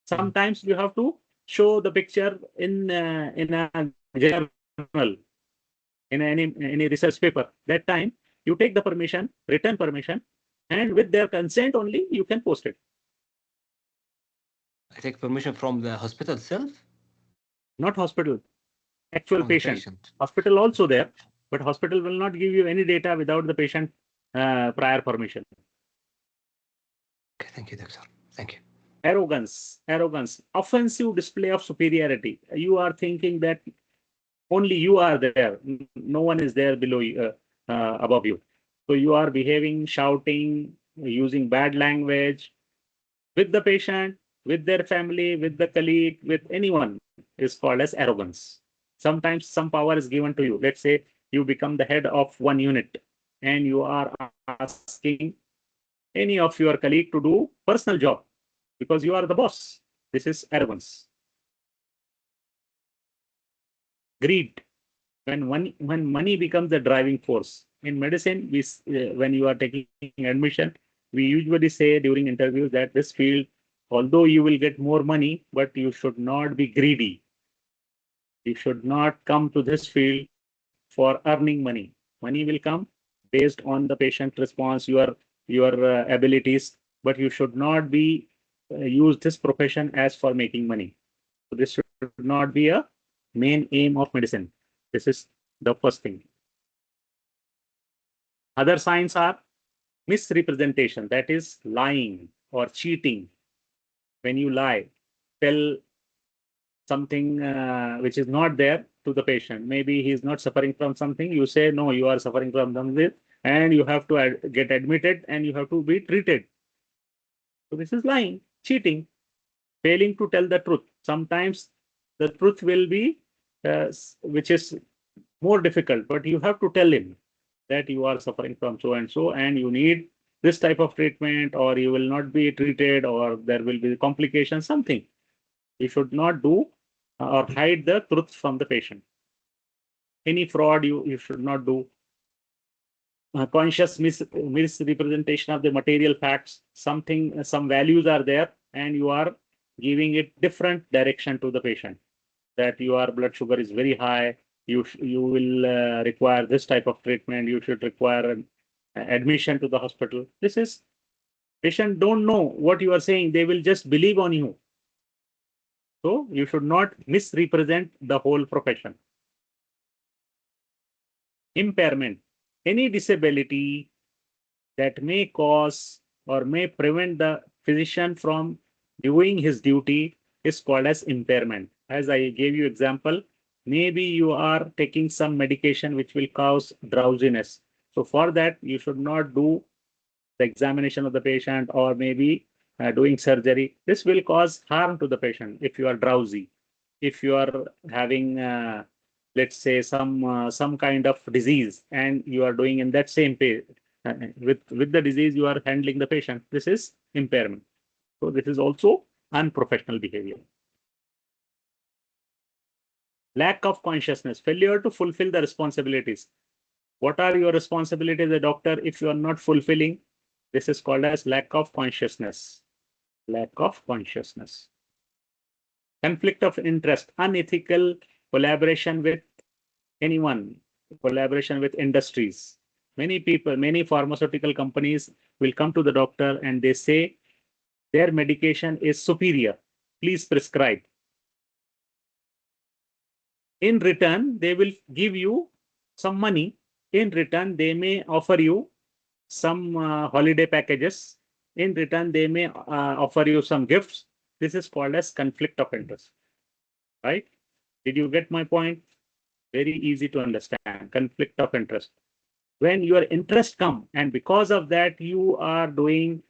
[SPEAKER 2] Sometimes you have to show the picture in a journal, in any research paper. That time you take the permission, written permission, and with their consent only you can post it.
[SPEAKER 6] I take permission from the hospital itself,
[SPEAKER 2] Not hospital, actual
[SPEAKER 6] from the
[SPEAKER 2] patient.
[SPEAKER 6] patient.
[SPEAKER 2] Hospital also there, but hospital will not give you any data without the patient prior permission.
[SPEAKER 6] Okay, thank you, doctor. Thank you.
[SPEAKER 2] Arrogance, offensive display of superiority. You are thinking that only you are there, no one is there below you, above you. So you are behaving, shouting, using bad language with the patient, with their family, with the colleague, with anyone is called as arrogance. Sometimes some power is given to you. Let's say you become the head of one unit and you are asking any of your colleague to do personal job because you are the boss. This is arrogance. Greed. When money becomes the driving force. In medicine, when you are taking admission, we usually say during interviews that this field, although you will get more money, but you should not be greedy. You should not come to this field for earning money. Money will come based on the patient response, your abilities, but you should not be use this profession as for making money. So this should not be a main aim of medicine. This is the first thing. Other signs are misrepresentation, that is lying or cheating. When you lie, tell something which is not there to the patient. Maybe he is not suffering from something. You say, no, you are suffering from something, and you have to get admitted and you have to be treated. So this is lying, cheating, failing to tell the truth. Sometimes the truth will be, which is more difficult, but you have to tell him that you are suffering from so and you need this type of treatment, or you will not be treated, or there will be complications, something. You should not do or hide the truth from the patient. Any fraud you should not do. Conscious misrepresentation of the material facts. Some values are there and you are giving it different direction to the patient, that your blood sugar is very high, you will require this type of treatment, you should require an admission to the hospital. This is, patient don't know what you are saying, they will just believe on you. So you should not misrepresent the whole profession. Impairment, any disability that may cause or may prevent the physician from doing his duty is called as impairment. As I gave you example, maybe you are taking some medication which will cause drowsiness. So for that, you should not do the examination of the patient, or maybe doing surgery. This will cause harm to the patient if you are drowsy. If you are having, let's say, some kind of disease, and you are doing in that same page, with the disease, you are handling the patient. This is impairment. So this is also unprofessional behavior. Lack of consciousness, failure to fulfill the responsibilities. What are your responsibilities as a doctor if you are not fulfilling? This is called as lack of consciousness. Lack of consciousness. Conflict of interest, unethical collaboration with anyone, collaboration with industries. Many people, many pharmaceutical companies will come to the doctor and they say their medication is superior. Please prescribe. In return, they will give you some money. In return, they may offer you some holiday packages. In return, they may offer you some gifts. This is called as conflict of interest, right? Did you get my point? Very easy to understand. Conflict of interest. When your interest come, and because of that you are doing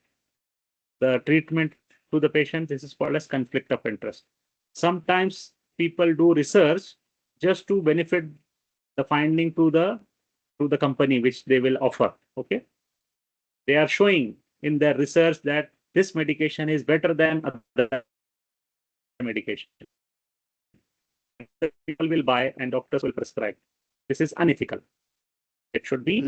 [SPEAKER 2] the treatment to the patient, this is called as conflict of interest. Sometimes people do research just to benefit the finding to the company which they will offer. Okay, they are showing in their research that this medication is better than other medication. People will buy and doctors will prescribe. This is unethical. It should be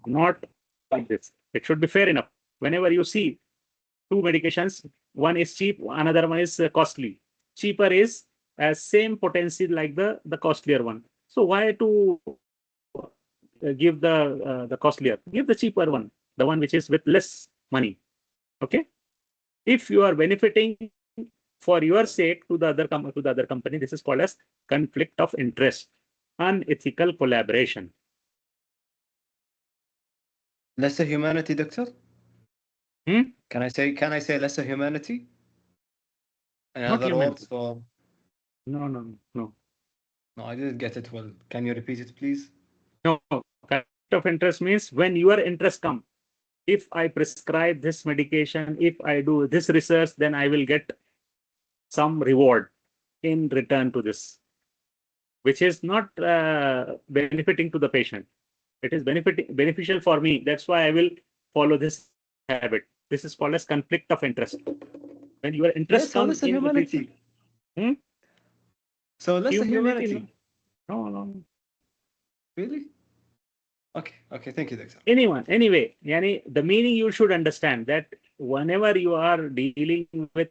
[SPEAKER 2] not like this. It should be fair enough. Whenever you see two medications, one is cheap, another one is costly. Cheaper is as same potency like the costlier one. So why to give the costlier? Give the cheaper one, the one which is with less money. Okay. If you are benefiting for your sake to the other company, this is called as conflict of interest, unethical collaboration.
[SPEAKER 6] Lesser humanity, doctor?
[SPEAKER 2] Hmm?
[SPEAKER 6] Can I say lesser humanity? In
[SPEAKER 2] Not
[SPEAKER 6] other
[SPEAKER 2] humanity.
[SPEAKER 6] words, for
[SPEAKER 2] No.
[SPEAKER 6] no, I didn't get it well. Can you repeat it, please?
[SPEAKER 2] No, conflict of interest means when your interest come, if I prescribe this medication, if I do this research, then I will get some reward in return to this, which is not benefiting to the patient. It is beneficial for me. That's why I will follow this habit. This is called as conflict of interest. When your interest
[SPEAKER 6] Yes, so
[SPEAKER 2] comes
[SPEAKER 6] less
[SPEAKER 2] in the
[SPEAKER 6] humanity.
[SPEAKER 2] Hmm?
[SPEAKER 6] So less
[SPEAKER 2] Humanity,
[SPEAKER 6] humanity.
[SPEAKER 2] no.
[SPEAKER 6] Really? Okay, thank you, Doctor.
[SPEAKER 2] Anyway, yani, the meaning you should understand that whenever you are dealing with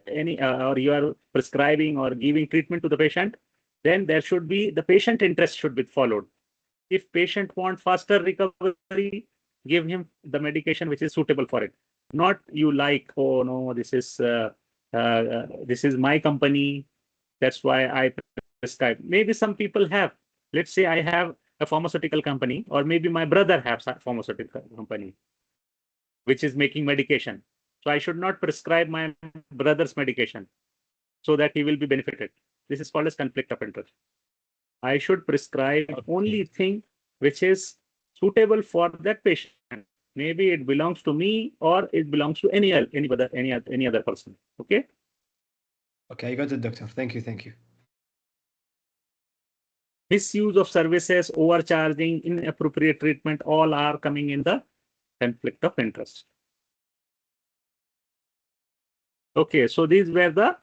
[SPEAKER 2] any or you are prescribing or giving treatment to the patient, then there should be the patient interest should be followed. If patient wants faster recovery, give him the medication which is suitable for it. Not you like, oh no, this is my company, that's why I prescribe. Maybe some people have. Let's say I have a pharmaceutical company, or maybe my brother has a pharmaceutical company which is making medication. So I should not prescribe my brother's medication so that he will be benefited. This is called as conflict of interest. I should prescribe only thing which is suitable for that patient. Maybe it belongs to me or it belongs to any other person. Okay.
[SPEAKER 6] Okay, I got it, Doctor. Thank you.
[SPEAKER 2] Misuse of services, overcharging, inappropriate treatment, all are coming in the conflict of interest. Okay, so these were the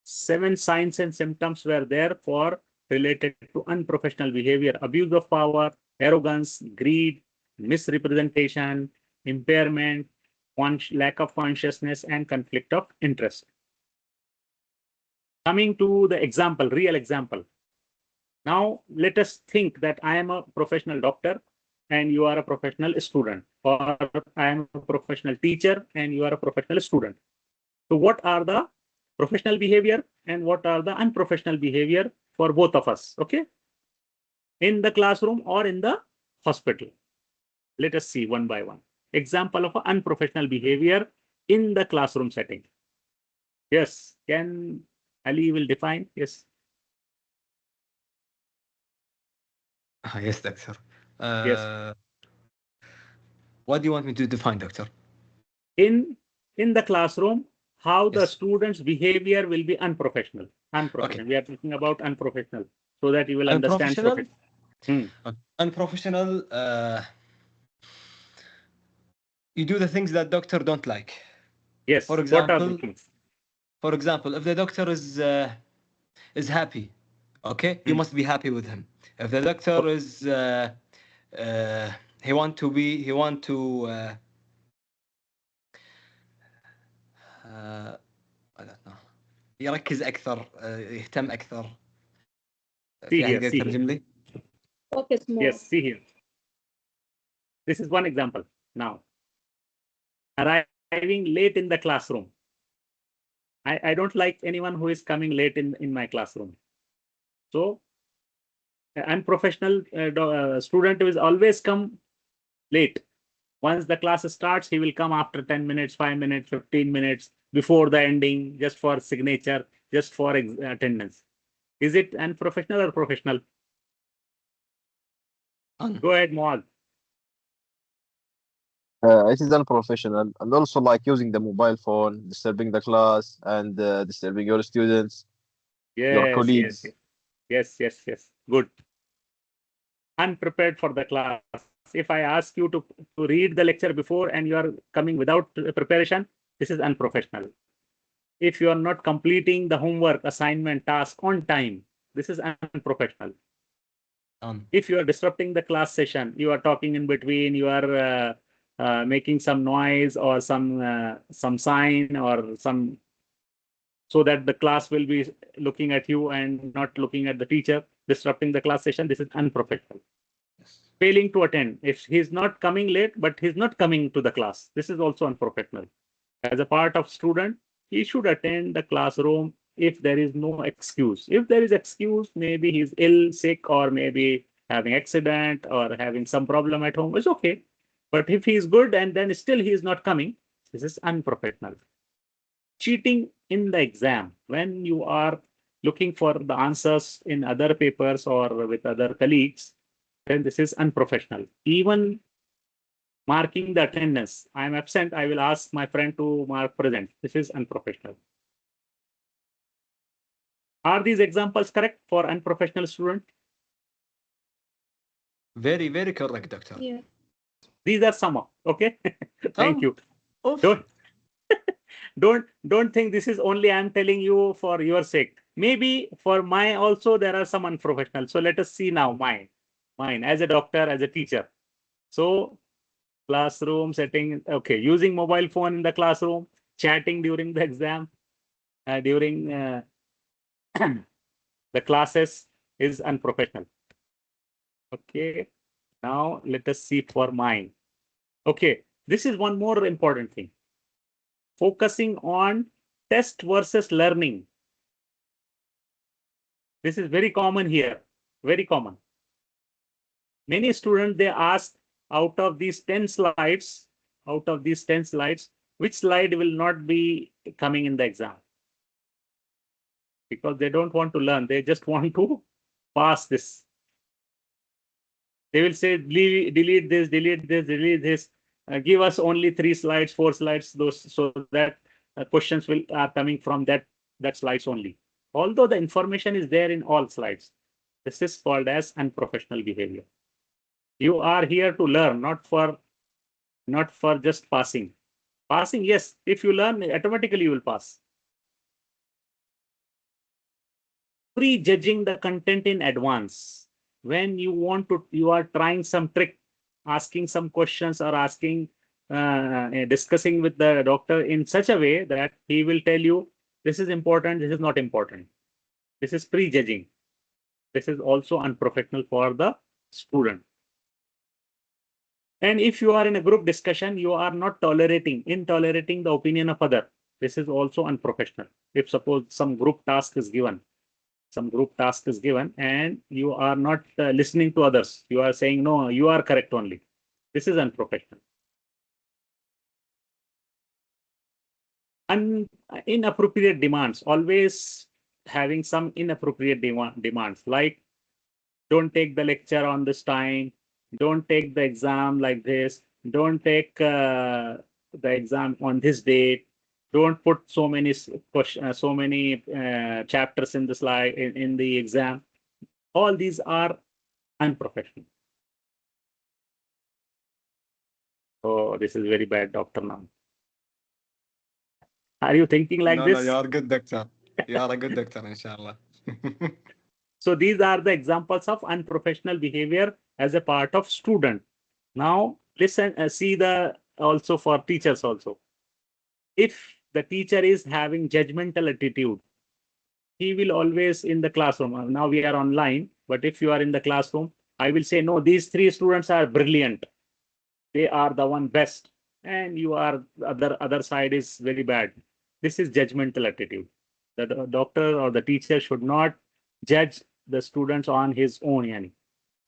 [SPEAKER 2] 7 signs and symptoms were there for related to unprofessional behavior: abuse of power, arrogance, greed, misrepresentation, impairment, lack of consciousness, and conflict of interest. Coming to the example, real example. Now, let us think that I am a professional doctor and you are a professional student, or I am a professional teacher and you are a professional student. So what are the professional behavior and what are the unprofessional behavior for both of us? Okay. In the classroom or in the hospital. Let us see one by one. Example of unprofessional behavior in the classroom setting. Yes. Can Ali will define? Yes.
[SPEAKER 6] Yes, Doctor.
[SPEAKER 2] Yes.
[SPEAKER 6] What do you want me to define, Doctor?
[SPEAKER 2] In the classroom, how the
[SPEAKER 6] Yes.
[SPEAKER 2] students' behavior will be unprofessional.
[SPEAKER 6] Okay.
[SPEAKER 2] We are talking about unprofessional, so that you will understand
[SPEAKER 6] Unprofessional.
[SPEAKER 2] professional.
[SPEAKER 6] Unprofessional. You do the things that doctor don't like.
[SPEAKER 2] Yes.
[SPEAKER 6] For
[SPEAKER 2] What are the
[SPEAKER 6] example,
[SPEAKER 2] things?
[SPEAKER 6] if the doctor is happy, okay, you must be happy with him. If the doctor is he want to I don't know, يركز أكثر, يهتم أكثر. في أحد يقدر يترجم لي؟
[SPEAKER 9] Focus more.
[SPEAKER 2] Yes, see here. This is one example. Now, arriving late in the classroom. I don't like anyone who is coming late in my classroom. So, unprofessional student will always come late. Once the class starts, he will come after 10 minutes, 5 minutes, 15 minutes before the ending, just for signature, just for attendance. Is it unprofessional or professional? Go ahead, Moaz.
[SPEAKER 8] It is unprofessional, and also like using the mobile phone, disturbing the class, and disturbing your students, your colleagues.
[SPEAKER 2] Yes. Good. Unprepared for the class. If I ask you to read the lecture before and you are coming without preparation, this is unprofessional. If you are not completing the homework, assignment, task on time, this is unprofessional. If you are disrupting the class session, you are talking in between, you are making some noise or some sign or some, so that the class will be looking at you and not looking at the teacher, disrupting the class session, this is unprofessional. Failing to attend. If he's not coming late, but he's not coming to the class, this is also unprofessional. As a part of student, he should attend the classroom if there is no excuse. If there is excuse, maybe he's ill, sick, or maybe having accident or having some problem at home, it's okay. But if he is good and then still he is not coming, this is unprofessional. Cheating in the exam, when you are looking for the answers in other papers or with other colleagues, then this is unprofessional. Even Marking the attendance. I am absent. I will ask my friend to mark present. This is unprofessional. Are these examples correct for unprofessional student?
[SPEAKER 6] Very, very correct, doctor.
[SPEAKER 9] Yeah.
[SPEAKER 2] These are some of. Okay. Thank you.
[SPEAKER 6] Oof.
[SPEAKER 2] Don't think this is only I'm telling you for your sake. Maybe for my also there are some unprofessional. So let us see now mine as a doctor, as a teacher. So classroom setting. Okay, using mobile phone in the classroom, chatting during the exam, during the classes is unprofessional. Okay, now let us see for mine. Okay, this is one more important thing. Focusing on test versus learning. This is very common here, very common. Many students, they ask out of these 10 slides, which slide will not be coming in the exam? Because they don't want to learn, they just want to pass this. They will say, delete this, delete this, delete this. Give us only 3 slides, 4 slides, those, so that questions are coming from that slides only. Although the information is there in all slides. This is called as unprofessional behavior. You are here to learn, not for just passing. Passing, yes, if you learn, automatically you will pass. Prejudging the content in advance. When you are trying some trick, asking some questions or discussing with the doctor in such a way that he will tell you, this is important, this is not important. This is prejudging. This is also unprofessional for the student. And if you are in a group discussion, you are not tolerating the opinion of other. This is also unprofessional. If suppose some group task is given, and you are not listening to others, you are saying, no, you are correct only. This is unprofessional. Inappropriate demands, always having some inappropriate demands, like don't take the lecture on this time, don't take the exam like this, don't take the exam on this date, don't put so many chapters in the slide in the exam. All these are unprofessional. Oh, this is very bad, doctor. Now, are you thinking like this?
[SPEAKER 6] No, you are good, doctor. You are a good doctor, inshallah.
[SPEAKER 2] So these are the examples of unprofessional behavior as a part of student. Now listen, see the also for teachers also. If the teacher is having judgmental attitude, he will always in the classroom. Now we are online, but if you are in the classroom, I will say, no, these 3 students are brilliant. They are the one best, and you are other side is very bad. This is judgmental attitude. The doctor or the teacher should not judge the students on his own. Yani.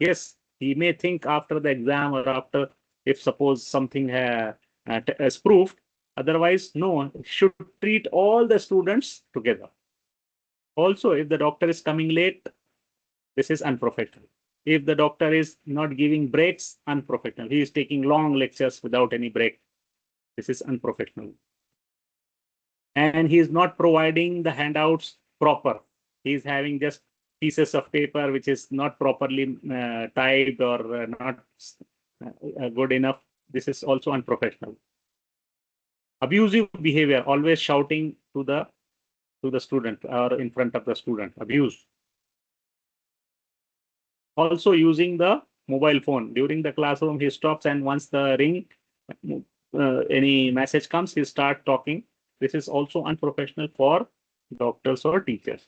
[SPEAKER 2] Yes, he may think after the exam or after, if suppose something is proved. Otherwise, no, should treat all the students together. Also, if the doctor is coming late, this is unprofessional. If the doctor is not giving breaks, unprofessional. He is taking long lectures without any break. This is unprofessional. And he is not providing the handouts proper. He is having just pieces of paper which is not properly typed or not good enough. This is also unprofessional. Abusive behavior, always shouting to the student or in front of the student. Abuse. Also using the mobile phone during the classroom, he stops, and once the ring, any message comes, he start talking. This is also unprofessional for doctors or teachers.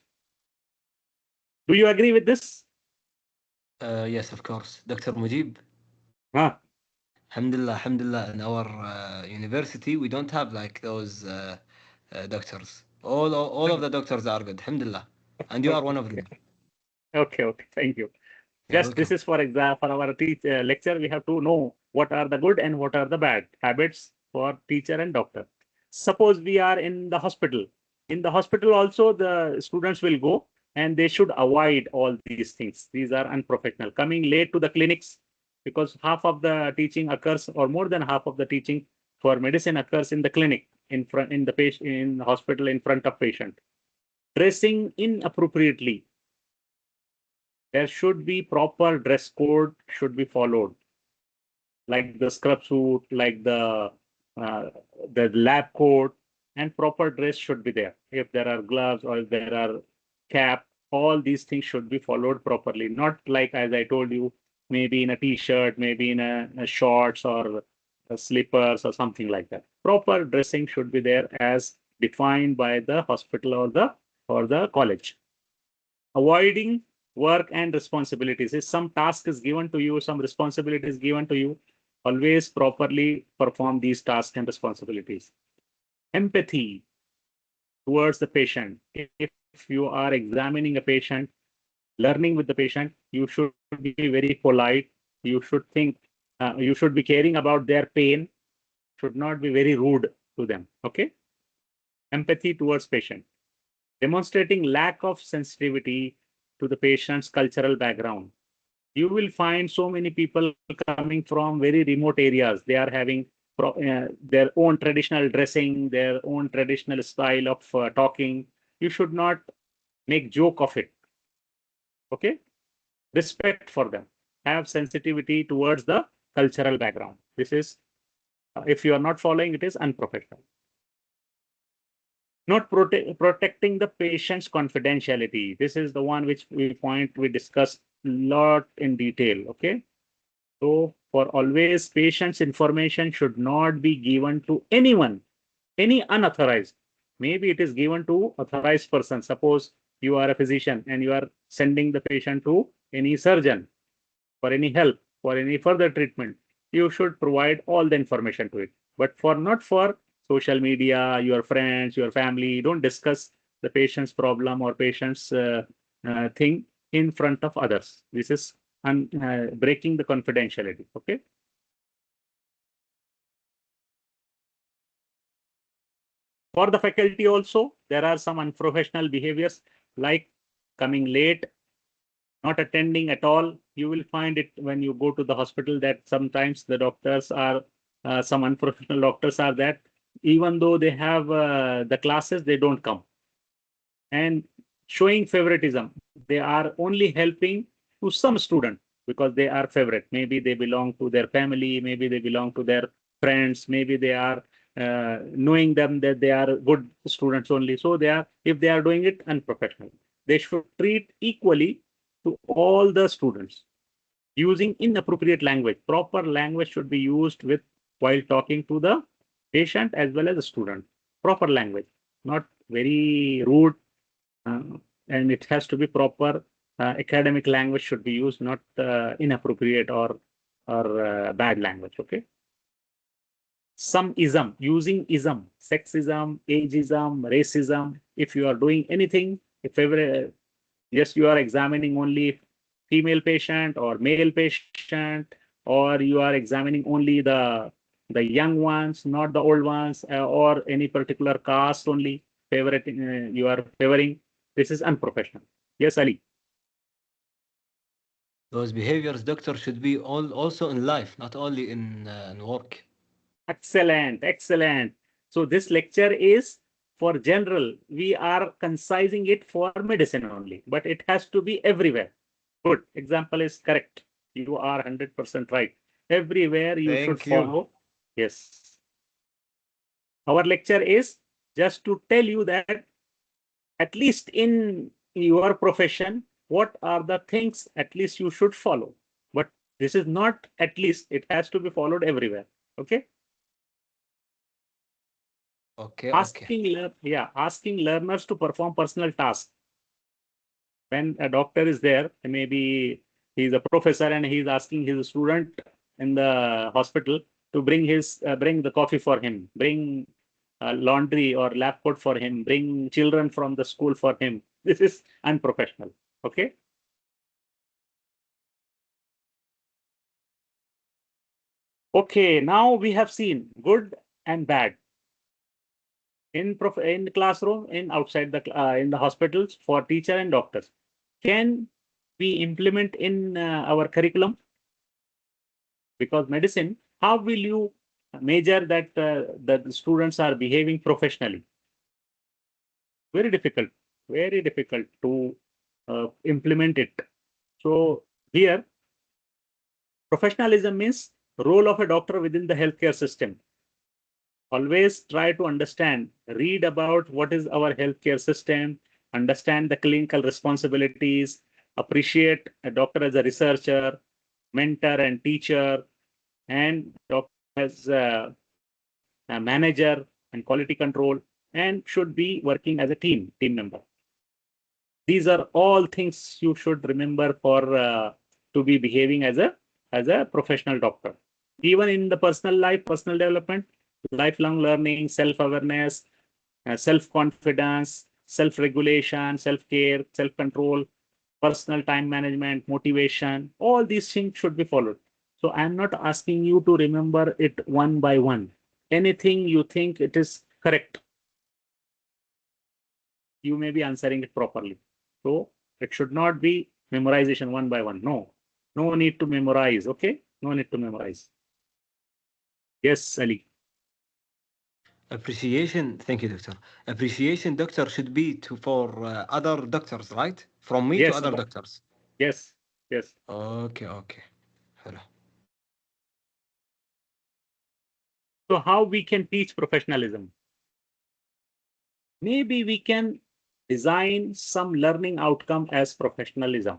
[SPEAKER 2] Do you agree with this?
[SPEAKER 6] Yes, of course. Dr. Mujib.
[SPEAKER 2] Huh?
[SPEAKER 6] Alhamdulillah, in our university, we don't have like those doctors. All of the doctors are good, alhamdulillah. And you are one of them.
[SPEAKER 2] Okay, thank you. Just this is for example, for our lecture, we have to know what are the good and what are the bad habits for teacher and doctor. Suppose we are in the hospital. In the hospital also, the students will go and they should avoid all these things. These are unprofessional. Coming late to the clinics, because half of the teaching occurs, or more than half of the teaching for medicine occurs in the clinic, in the patient, in the hospital, in front of patient. Dressing inappropriately. There should be proper dress code should be followed, like the scrub suit, like uh, the lab coat, and proper dress should be there. If there are gloves or if there are cap, all these things should be followed properly. Not like, as I told you, maybe in a t-shirt, maybe in a shorts or slippers or something like that. Proper dressing should be there as defined by the hospital or the college. Avoiding work and responsibilities. If some task is given to you, some responsibility is given to you, always properly perform these tasks and responsibilities. Empathy towards the patient. If you are examining a patient, learning with the patient, you should be very polite. You should think, you should be caring about their pain, should not be very rude to them. Okay. Empathy towards patient. Demonstrating lack of sensitivity to the patient's cultural background. You will find so many people coming from very remote areas. They are having their own traditional dressing, their own traditional style of talking. You should not make joke of it. Okay? Respect for them. Have sensitivity towards the cultural background. This is, if you are not following, it is unprofessional. Not protecting the patient's confidentiality. This is the one which we discussed a lot in detail. Okay. So for always, patient's information should not be given to anyone, any unauthorized. Maybe it is given to authorized person. Suppose you are a physician and you are sending the patient to any surgeon for any help, for any further treatment. You should provide all the information to it. But not for social media, your friends, your family. Don't discuss the patient's problem or patient's thing in front of others. This is breaking the confidentiality. Okay. For the faculty also, there are some unprofessional behaviors like coming late, not attending at all. You will find it when you go to the hospital that sometimes the doctors are, some unprofessional doctors are that even though they have the classes, they don't come. And showing favoritism, they are only helping to some student because they are favorite. Maybe they belong to their family, maybe they belong to their friends, maybe they are knowing them that they are good students only. So they are, if they are doing it unprofessional, they should treat equally to all the students. Using inappropriate language. Proper language should be used with while talking to the patient as well as the student. Proper language, not very rude, and it has to be proper. Academic language should be used, not inappropriate or bad language. Okay. Some ism, using ism, sexism, ageism, racism. If you are doing anything, if ever, yes, you are examining only female patient or male patient, or you are examining only the young ones, not the old ones, or any particular caste only favorite you are favoring. This is unprofessional. Yes, Ali.
[SPEAKER 6] Those behaviors, doctor, should be also in life, not only in work.
[SPEAKER 2] Excellent, excellent. So this lecture is for general. We are concising it for medicine only, but it has to be everywhere. Good. Example is correct. You are 100% right. Everywhere you should follow. Yes. Our lecture is just to tell you that at least in your profession, what are the things at least you should follow. But this is not at least, it has to be followed everywhere. Okay.
[SPEAKER 6] Okay.
[SPEAKER 2] Asking learners to perform personal tasks. When a doctor is there, maybe he's a professor and he's asking his student in the hospital to bring bring the coffee for him, bring laundry or lab coat for him, bring children from the school for him. This is unprofessional. Okay. Okay, now we have seen good and bad in the classroom, in outside the in the hospitals for teacher and doctors. Can we implement in our curriculum? Because medicine, how will you measure that the students are behaving professionally? Very difficult to implement it. So here, professionalism means role of a doctor within the healthcare system. Always try to understand, read about what is our healthcare system, understand the clinical responsibilities, appreciate a doctor as a researcher, mentor and teacher, and doctor as a manager and quality control, and should be working as a team member. These are all things you should remember for to be behaving as a professional doctor. Even in the personal life, personal development, lifelong learning, self-awareness, self-confidence, self-regulation, self-care, self-control, personal time management, motivation, all these things should be followed. So I'm not asking you to remember it one by one. Anything you think it is correct, you may be answering it properly. So it should not be memorization one by one. No, no need to memorize. Okay, no need to memorize. Yes, Ali.
[SPEAKER 6] Appreciation. Thank you, doctor. Appreciation, doctor, should be for other doctors, right? From me to
[SPEAKER 2] Yes,
[SPEAKER 6] other doctors.
[SPEAKER 2] yes, yes.
[SPEAKER 6] Okay, okay. Hello.
[SPEAKER 2] So how we can teach professionalism? Maybe we can design some learning outcome as professionalism.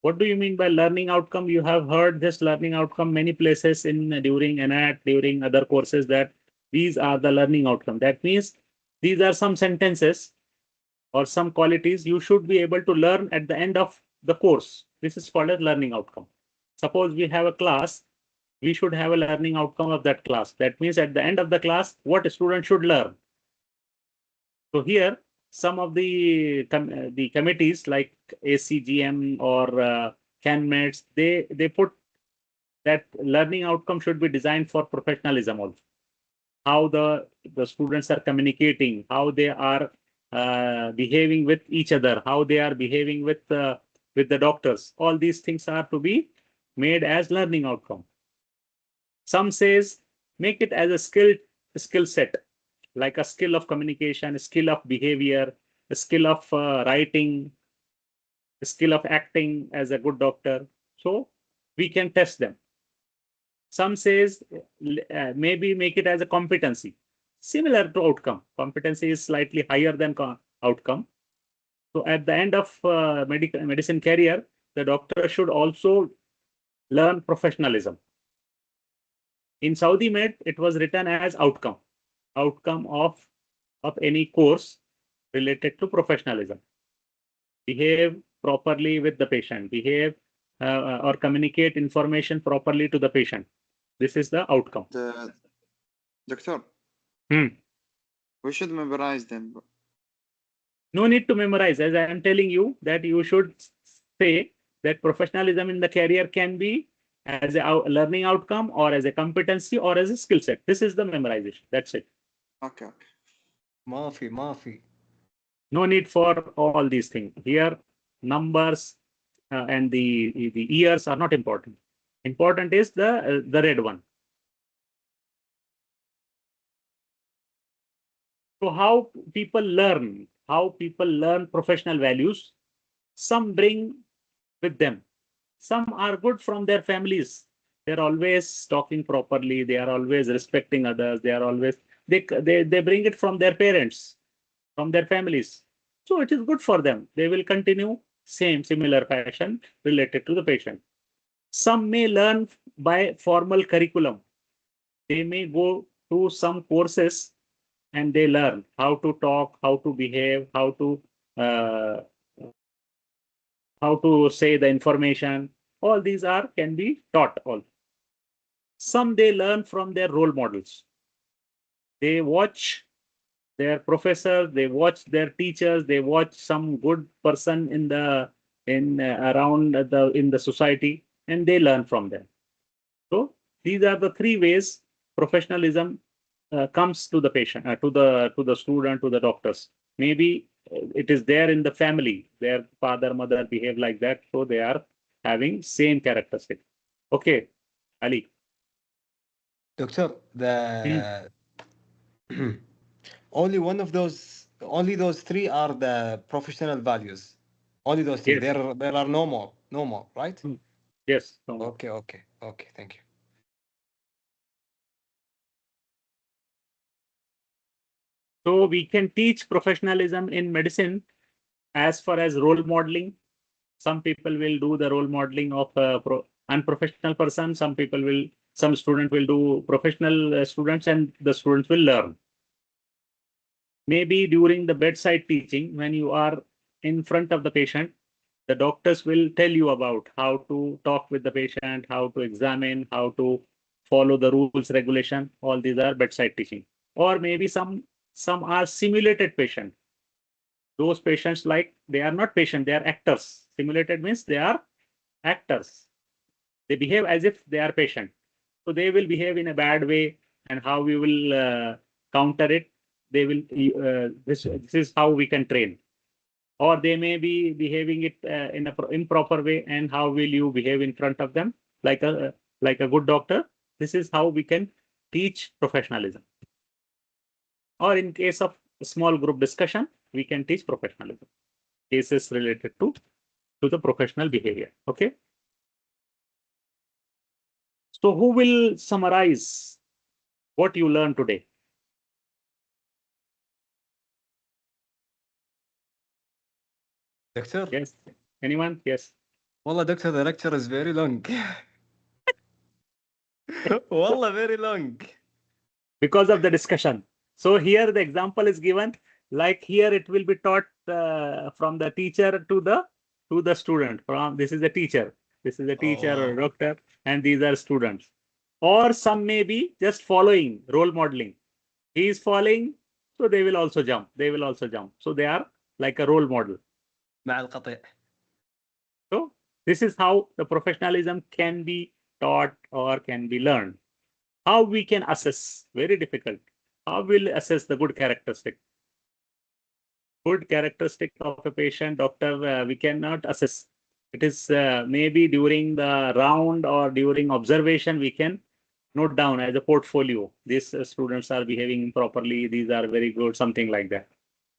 [SPEAKER 2] What do you mean by learning outcome? You have heard this learning outcome many places in during NAT, during other courses, that these are the learning outcome. That means these are some sentences or some qualities you should be able to learn at the end of the course. This is called as learning outcome. Suppose we have a class, we should have a learning outcome of that class. That means at the end of the class, what a student should learn. So here, some of the committees like ACGM or CanMeds, they put that learning outcome should be designed for professionalism also. How the students are communicating, how they are behaving with each other, how they are behaving with the doctors. All these things are to be made as learning outcome. Some says make it as a skill set, like a skill of communication, a skill of behavior, a skill of writing, a skill of acting as a good doctor. So we can test them. Some says maybe make it as a competency, similar to outcome. Competency is slightly higher than outcome. So at the end of medicine career, the doctor should also learn professionalism. In Saudi Med, it was written as outcome of any course related to professionalism. Behave properly with the patient, behave or communicate information properly to the patient. This is the outcome.
[SPEAKER 5] Doctor,
[SPEAKER 2] Hmm.
[SPEAKER 5] we should memorize them.
[SPEAKER 2] No need to memorize. As I am telling you that you should say that professionalism in the career can be as a learning outcome or as a competency or as a skill set. This is the memorization. That's it.
[SPEAKER 5] Okay.
[SPEAKER 6] Mafi.
[SPEAKER 2] No need for all these things. Here, numbers and the years are not important. Important is the red one. So how people learn professional values. Some bring with them. Some are good from their families. They're always talking properly. They are always respecting others. They are always they bring it from their parents, from their families. So it is good for them. They will continue similar fashion related to the patient. Some may learn by formal curriculum. They may go to some courses and they learn how to talk, how to behave, uh, how to say the information. All these can be taught also. Some they learn from their role models. They watch their professors, they watch their teachers, they watch some good person in the society, and they learn from them. So these are the three ways professionalism comes to the patient, to the student, to the doctors. Maybe it is there in the family. Their father, mother behave like that, so they are having same characteristic. Okay, Ali.
[SPEAKER 6] Doctor, the only those three are the professional values. Only those three.
[SPEAKER 2] Yes.
[SPEAKER 6] There are no more, right?
[SPEAKER 2] Yes. No more.
[SPEAKER 6] Okay. Thank you.
[SPEAKER 2] So we can teach professionalism in medicine as far as role modeling. Some people will do the role modeling of a unprofessional person. Some student will do professional students, and the students will learn. Maybe during the bedside teaching, when you are in front of the patient, the doctors will tell you about how to talk with the patient, how to examine, how to follow the rules, regulation. All these are bedside teaching. Or maybe some are simulated patient. Those patients, like, they are not patient, they are actors. Simulated means they are actors. They behave as if they are patient. So they will behave in a bad way, and how we will counter it. They will this is how we can train. Or they may be behaving it in a improper way, and how will you behave in front of them like a good doctor. This is how we can teach professionalism. Or in case of small group discussion, we can teach professionalism, cases related to the professional behavior. Okay. So who will summarize what you learned today?
[SPEAKER 6] Doctor?
[SPEAKER 2] Yes. Anyone? Yes.
[SPEAKER 6] Wallah, doctor, the lecture is very long. Wallah, very long.
[SPEAKER 2] Because of the discussion. So here the example is given, like here it will be taught from the teacher to the student. From this is the teacher, or doctor, and these are students. Or some may be just following, role modeling. He is following, so they will also jump. So they are like a role model.
[SPEAKER 6] مع القطيع.
[SPEAKER 2] So this is how the professionalism can be taught or can be learned. How we can assess? Very difficult. How will assess the good characteristic? Good characteristic of a patient, doctor, we cannot assess. It is maybe during the round or during observation, we can note down as a portfolio. These students are behaving properly. These are very good, something like that.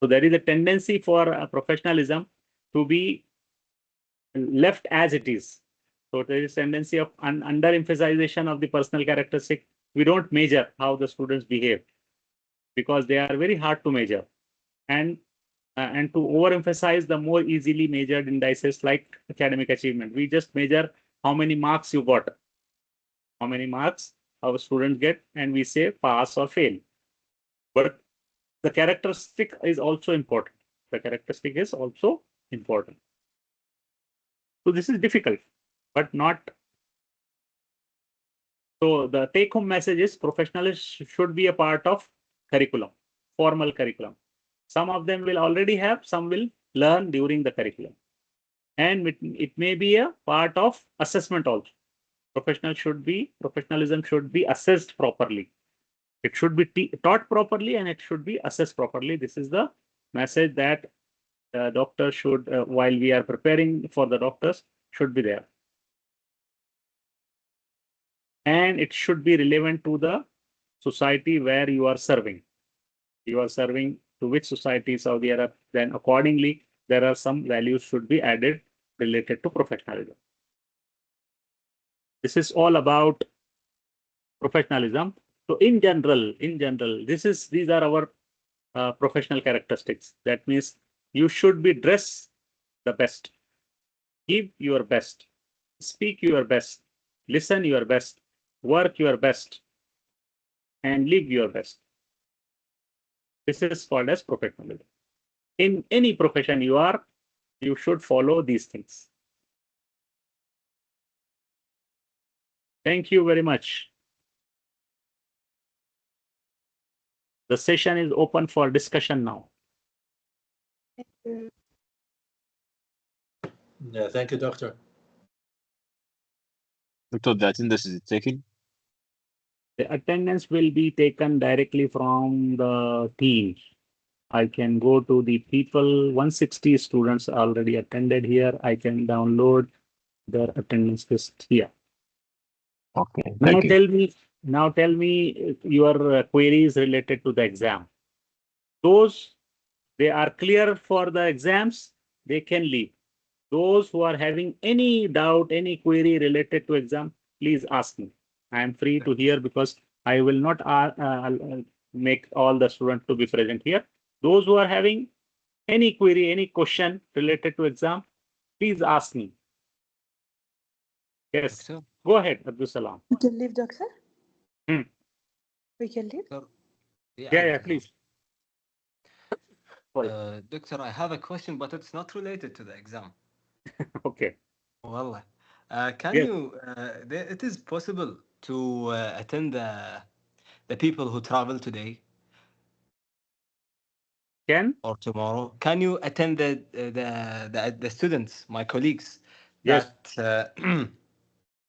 [SPEAKER 2] So there is a tendency for professionalism to be left as it is. So there is tendency of under emphasization of the personal characteristic. We don't measure how the students behave because they are very hard to measure, and to overemphasize the more easily measured indices like academic achievement. We just measure how many marks you got, how many marks our students get, and we say pass or fail. But the characteristic is also important. So this is difficult, but not. So the take-home message is professionalism should be a part of curriculum, formal curriculum. Some of them will already have, some will learn during the curriculum. And it may be a part of assessment also. Professionalism should be assessed properly. It should be taught properly, and it should be assessed properly. This is the message that the doctor should, while we are preparing for the doctors, should be there. And it should be relevant to the society where you are serving. You are serving to which society, Saudi Arab, then accordingly, there are some values should be added related to professionalism. This is all about professionalism. So in general, these are our professional characteristics. That means you should be dressed the best, give your best, speak your best, listen your best, work your best, and live your best. This is called as professionalism. In any profession you are, you should follow these things. Thank you very much. The session is open for discussion now.
[SPEAKER 10] Yeah, thank you, doctor.
[SPEAKER 8] Doctor, the attendance is taken?
[SPEAKER 2] The attendance will be taken directly from the team. I can go to the people. 160 students already attended here. I can download their attendance list here.
[SPEAKER 8] Okay.
[SPEAKER 2] Now
[SPEAKER 8] Thank you.
[SPEAKER 2] tell me your queries related to the exam. Those they are clear for the exams, they can leave. Those who are having any doubt, any query related to exam, please ask me. I am free to hear because I will not make all the students to be present here. Those who are having any query, any question related to exam, please ask me. Yes,
[SPEAKER 6] Doctor?
[SPEAKER 2] go ahead, Abdul Salam.
[SPEAKER 10] We can leave, doctor?
[SPEAKER 2] Hmm.
[SPEAKER 10] We can leave?
[SPEAKER 2] Yeah, please.
[SPEAKER 6] Doctor, I have a question, but it's not related to the exam.
[SPEAKER 2] Okay.
[SPEAKER 6] Wallah. Can
[SPEAKER 2] Yes.
[SPEAKER 6] you, it is possible to attend the people who travel today
[SPEAKER 2] Can?
[SPEAKER 6] or tomorrow? Can you attend the students, my colleagues,
[SPEAKER 2] Yes.
[SPEAKER 6] that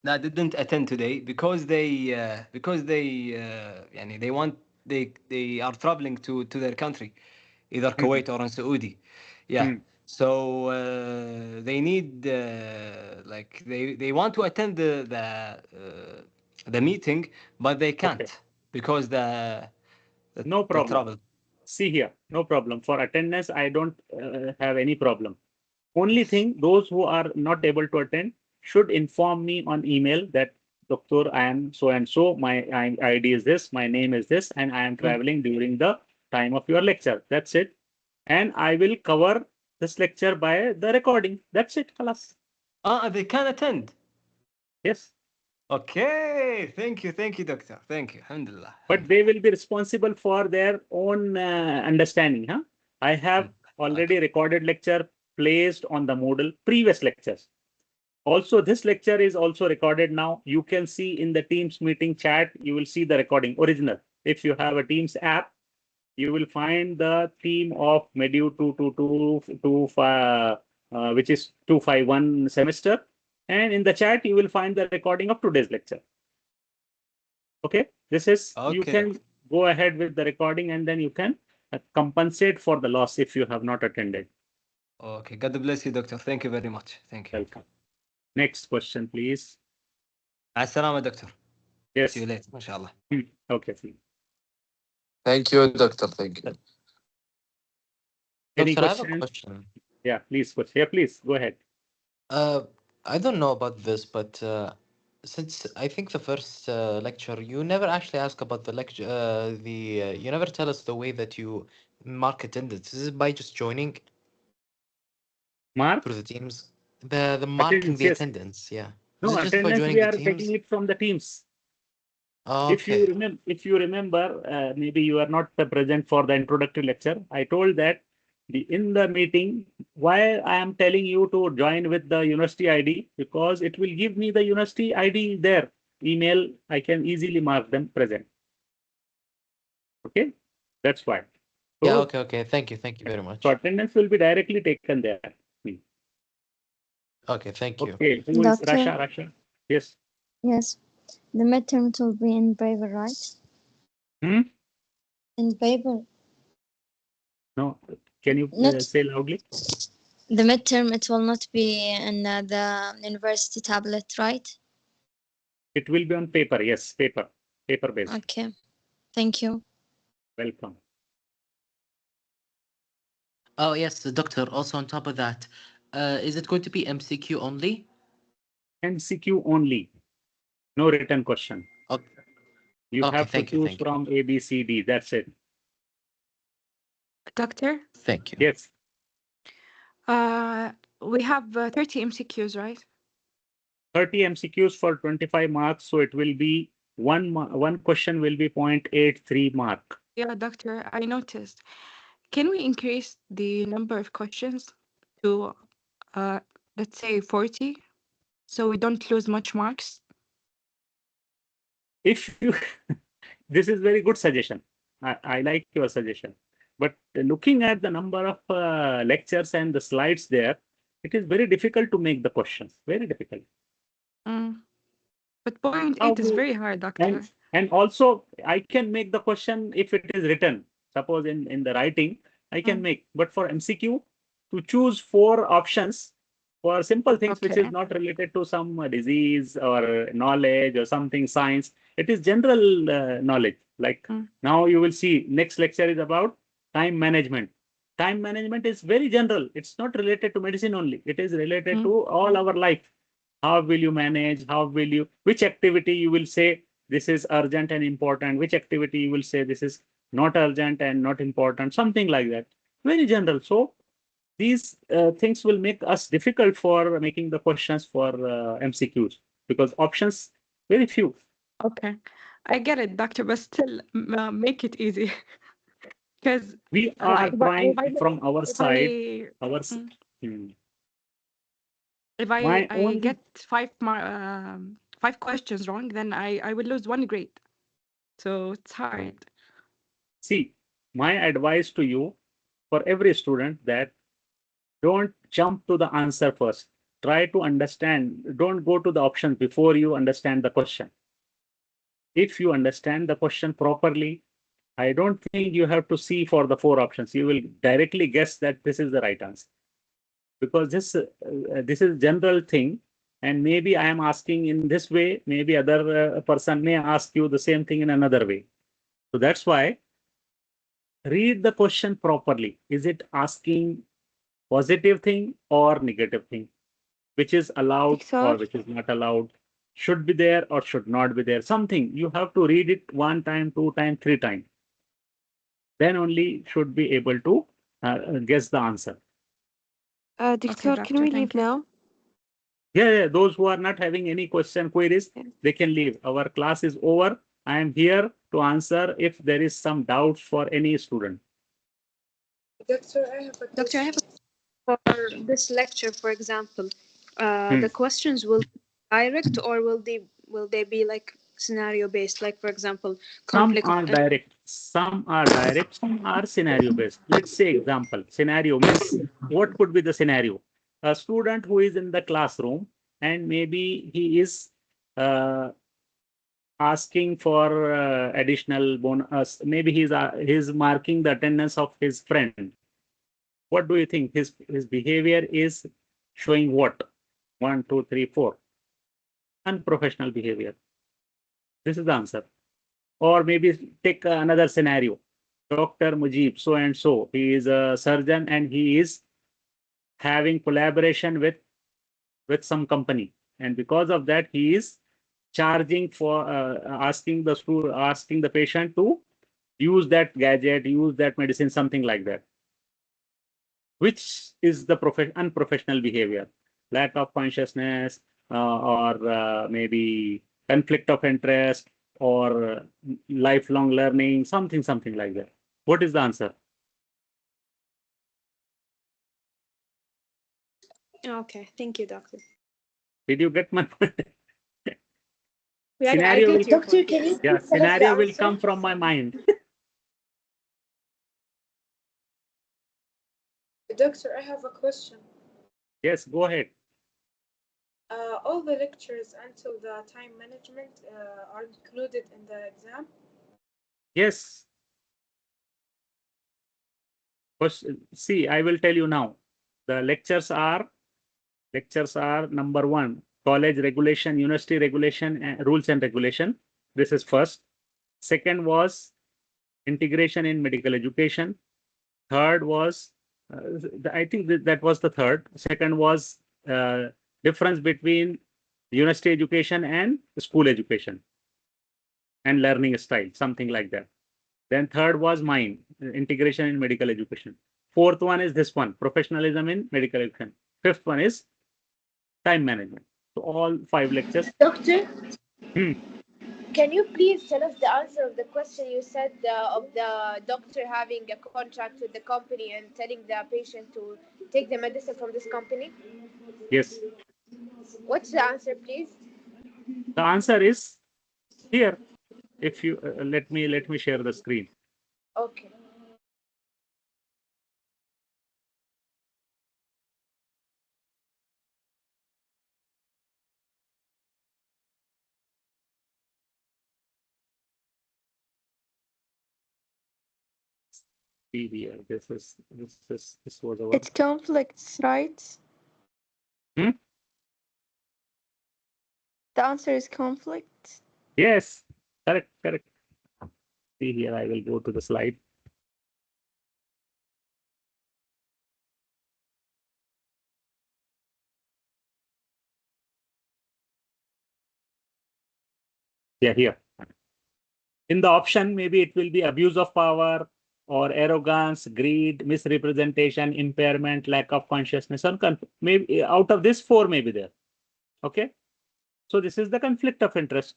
[SPEAKER 6] that didn't attend today because they يعني they are traveling to their country, either Kuwait or in Saudi. Yeah. So they need like they want to attend the meeting, but they can't
[SPEAKER 2] Okay.
[SPEAKER 6] because
[SPEAKER 2] No
[SPEAKER 6] the
[SPEAKER 2] problem.
[SPEAKER 6] travel.
[SPEAKER 2] See here, no problem. For attendance, I don't have any problem. Only thing, those who are not able to attend should inform me on email that Doctor, I am so and so, my ID is this, my name is this, and I am traveling during the time of your lecture. That's it. And I will cover this lecture by the recording. That's it, Khalas.
[SPEAKER 6] They can attend.
[SPEAKER 2] Yes.
[SPEAKER 6] Okay, thank you, doctor. Thank you. Alhamdulillah.
[SPEAKER 2] But they will be responsible for their own understanding. Huh? I have already recorded lecture placed on the Moodle, previous lectures. Also, this lecture is also recorded now. You can see in the Teams meeting chat, you will see the recording original. If you have a Teams app, you will find the theme of Medu 222, which is 251 semester. And in the chat, you will find the recording of today's lecture. Okay, this is, you can go ahead with the recording and then you can compensate for the loss if you have not attended.
[SPEAKER 6] Okay, God bless you, doctor. Thank you very much. Thank you.
[SPEAKER 2] Welcome. Next question, please.
[SPEAKER 6] Assalamu doctor.
[SPEAKER 2] Yes.
[SPEAKER 6] See you later, mashallah.
[SPEAKER 2] Okay.
[SPEAKER 11] Thank you, doctor. Thank you.
[SPEAKER 2] Any
[SPEAKER 4] Doctor, I have a
[SPEAKER 2] questions?
[SPEAKER 4] question.
[SPEAKER 2] Yeah, please. Yeah, please go ahead.
[SPEAKER 4] I don't know about this, but since I think the first lecture, you never actually ask about the lecture. You never tell us the way that you mark attendance. Is it by just joining
[SPEAKER 2] Mark
[SPEAKER 4] through the Teams? The marking
[SPEAKER 2] attendance,
[SPEAKER 4] the
[SPEAKER 2] yes.
[SPEAKER 4] attendance, yeah.
[SPEAKER 2] No,
[SPEAKER 4] Is it just by
[SPEAKER 2] attendance
[SPEAKER 4] joining
[SPEAKER 2] we
[SPEAKER 4] the
[SPEAKER 2] are
[SPEAKER 4] Teams?
[SPEAKER 2] taking it from the Teams.
[SPEAKER 4] Oh,
[SPEAKER 2] If you remember, maybe you are not present for the introductory lecture. I told that in the meeting, why I am telling you to join with the university ID, because it will give me the university ID there. Email, I can easily mark them present. Okay, that's why. So,
[SPEAKER 4] yeah, okay. Thank you very much.
[SPEAKER 2] So attendance will be directly taken there.
[SPEAKER 4] Okay, thank you.
[SPEAKER 2] Okay, who is Rasha? Yes.
[SPEAKER 12] Yes. The midterm will be in paper, right? In paper.
[SPEAKER 2] No, can you say loudly?
[SPEAKER 12] The midterm, it will not be in the university tablet, right?
[SPEAKER 2] It will be on paper, yes, paper based.
[SPEAKER 12] Okay, thank you.
[SPEAKER 2] Welcome.
[SPEAKER 4] Oh, yes, doctor, also on top of that, is it going to be MCQ only?
[SPEAKER 2] MCQ only, no written question.
[SPEAKER 4] Okay.
[SPEAKER 2] You have to choose from A, B, C, D, that's it.
[SPEAKER 13] Doctor?
[SPEAKER 4] Thank you.
[SPEAKER 2] Yes.
[SPEAKER 13] We have 30 MCQs, right?
[SPEAKER 2] 30 MCQs for 25 marks, so it will be one question will be 0.83 mark.
[SPEAKER 13] Yeah, doctor, I noticed. Can we increase the number of questions to, let's say, 40, so we don't lose much marks?
[SPEAKER 2] If you, this is very good suggestion. I like your suggestion. But looking at the number of lectures and the slides there, it is very difficult to make the questions. Very difficult.
[SPEAKER 13] But 0.8 is very hard, doctor.
[SPEAKER 2] And also, I can make the question if it is written. Suppose in the writing, I can make. But for MCQ, to choose 4 options For simple things which is
[SPEAKER 13] Okay.
[SPEAKER 2] not related to some disease or knowledge or something science, it is general knowledge. Like now you will see next lecture is about time management. Time management is very general. It's not related to medicine only. It is related to all our life. How will you manage? How will you, which activity you will say this is urgent and important? Which activity you will say this is not urgent and not important? Something like that. Very general. So these things will make us difficult for making the questions for MCQs because options very few.
[SPEAKER 13] Okay. I get it, doctor, but still make it easy. Because
[SPEAKER 2] We are trying from our
[SPEAKER 13] if
[SPEAKER 2] side.
[SPEAKER 13] I
[SPEAKER 2] Our
[SPEAKER 13] if
[SPEAKER 2] my
[SPEAKER 13] I
[SPEAKER 2] only
[SPEAKER 13] get five questions wrong, then I will lose one grade. So it's hard.
[SPEAKER 2] see my advice to you for every student that don't jump to the answer first. Try to understand. Don't go to the options before you understand the question. If you understand the question properly, I don't think you have to see for the four options. You will directly guess that this is the right answer because this is general thing, and maybe I am asking in this way. Maybe other person may ask you the same thing in another way. So that's why read the question properly. Is it asking positive thing or negative thing? Which is allowed or
[SPEAKER 3] Dictor,
[SPEAKER 2] which is not allowed? Should be there or should not be there? Something you have to read it one time, two time, three time. Then only should be able to guess the answer.
[SPEAKER 3] Dictor, can we leave now?
[SPEAKER 2] Yeah, those who are not having any question queries, they can leave. Our class is over. I am here to answer if there is some doubts for any student.
[SPEAKER 9] Doctor, I have a for this lecture, for example, the questions will be direct or will they be like scenario based? Like for example,
[SPEAKER 2] Some
[SPEAKER 9] conflict of
[SPEAKER 2] are direct, some are scenario based. Let's say example, scenario means what could be the scenario? A student who is in the classroom and maybe he is uh, asking for additional bonus. Maybe he's marking the attendance of his friend. What do you think? His behavior is showing what? One, two, three, four. Unprofessional behavior. This is the answer. Or maybe take another scenario. Dr. Mujib, so and so. He is a surgeon and he is having collaboration with some company. And because of that, he is charging for asking the patient to use that gadget, use that medicine, something like that. Which is the unprofessional behavior? Lack of consciousness, or maybe conflict of interest, or lifelong learning, something like that. What is the answer?
[SPEAKER 9] Okay, thank you, doctor.
[SPEAKER 2] Did you get my point?
[SPEAKER 3] Yeah, I
[SPEAKER 2] Scenario
[SPEAKER 3] did
[SPEAKER 2] will,
[SPEAKER 3] your
[SPEAKER 9] Doctor,
[SPEAKER 3] point.
[SPEAKER 9] can you
[SPEAKER 2] yeah,
[SPEAKER 9] please tell us the
[SPEAKER 2] scenario will
[SPEAKER 9] answer?
[SPEAKER 2] come from my mind.
[SPEAKER 9] Doctor, I have a question.
[SPEAKER 2] Yes, go ahead.
[SPEAKER 9] All the lectures until the time management are included in the exam?
[SPEAKER 2] Yes. See, I will tell you now. The lectures are number one, college regulation, university regulation, and rules and regulation. This is first. Second was integration in medical education. Third was, I think that was the third. Second was difference between university education and school education and learning style, something like that. Then third was mine, integration in medical education. Fourth one is this one, professionalism in medical education. Fifth one is time management. So all five lectures.
[SPEAKER 3] Doctor,
[SPEAKER 2] Hmm.
[SPEAKER 3] can you please tell us the answer of the question you said of the doctor having a contract with the company and telling the patient to take the medicine from this company?
[SPEAKER 2] Yes.
[SPEAKER 3] What's the answer, please?
[SPEAKER 2] The answer is here. If you let me share the screen.
[SPEAKER 3] Okay.
[SPEAKER 2] See here. This was our
[SPEAKER 3] It conflicts, right?
[SPEAKER 2] Hmm?
[SPEAKER 9] The answer is conflict.
[SPEAKER 2] Yes, correct, correct. See here, I will go to the slide. Yeah, here. In the option, maybe it will be abuse of power or arrogance, greed, misrepresentation, impairment, lack of consciousness, or maybe out of this four may be there. Okay. So this is the conflict of interest,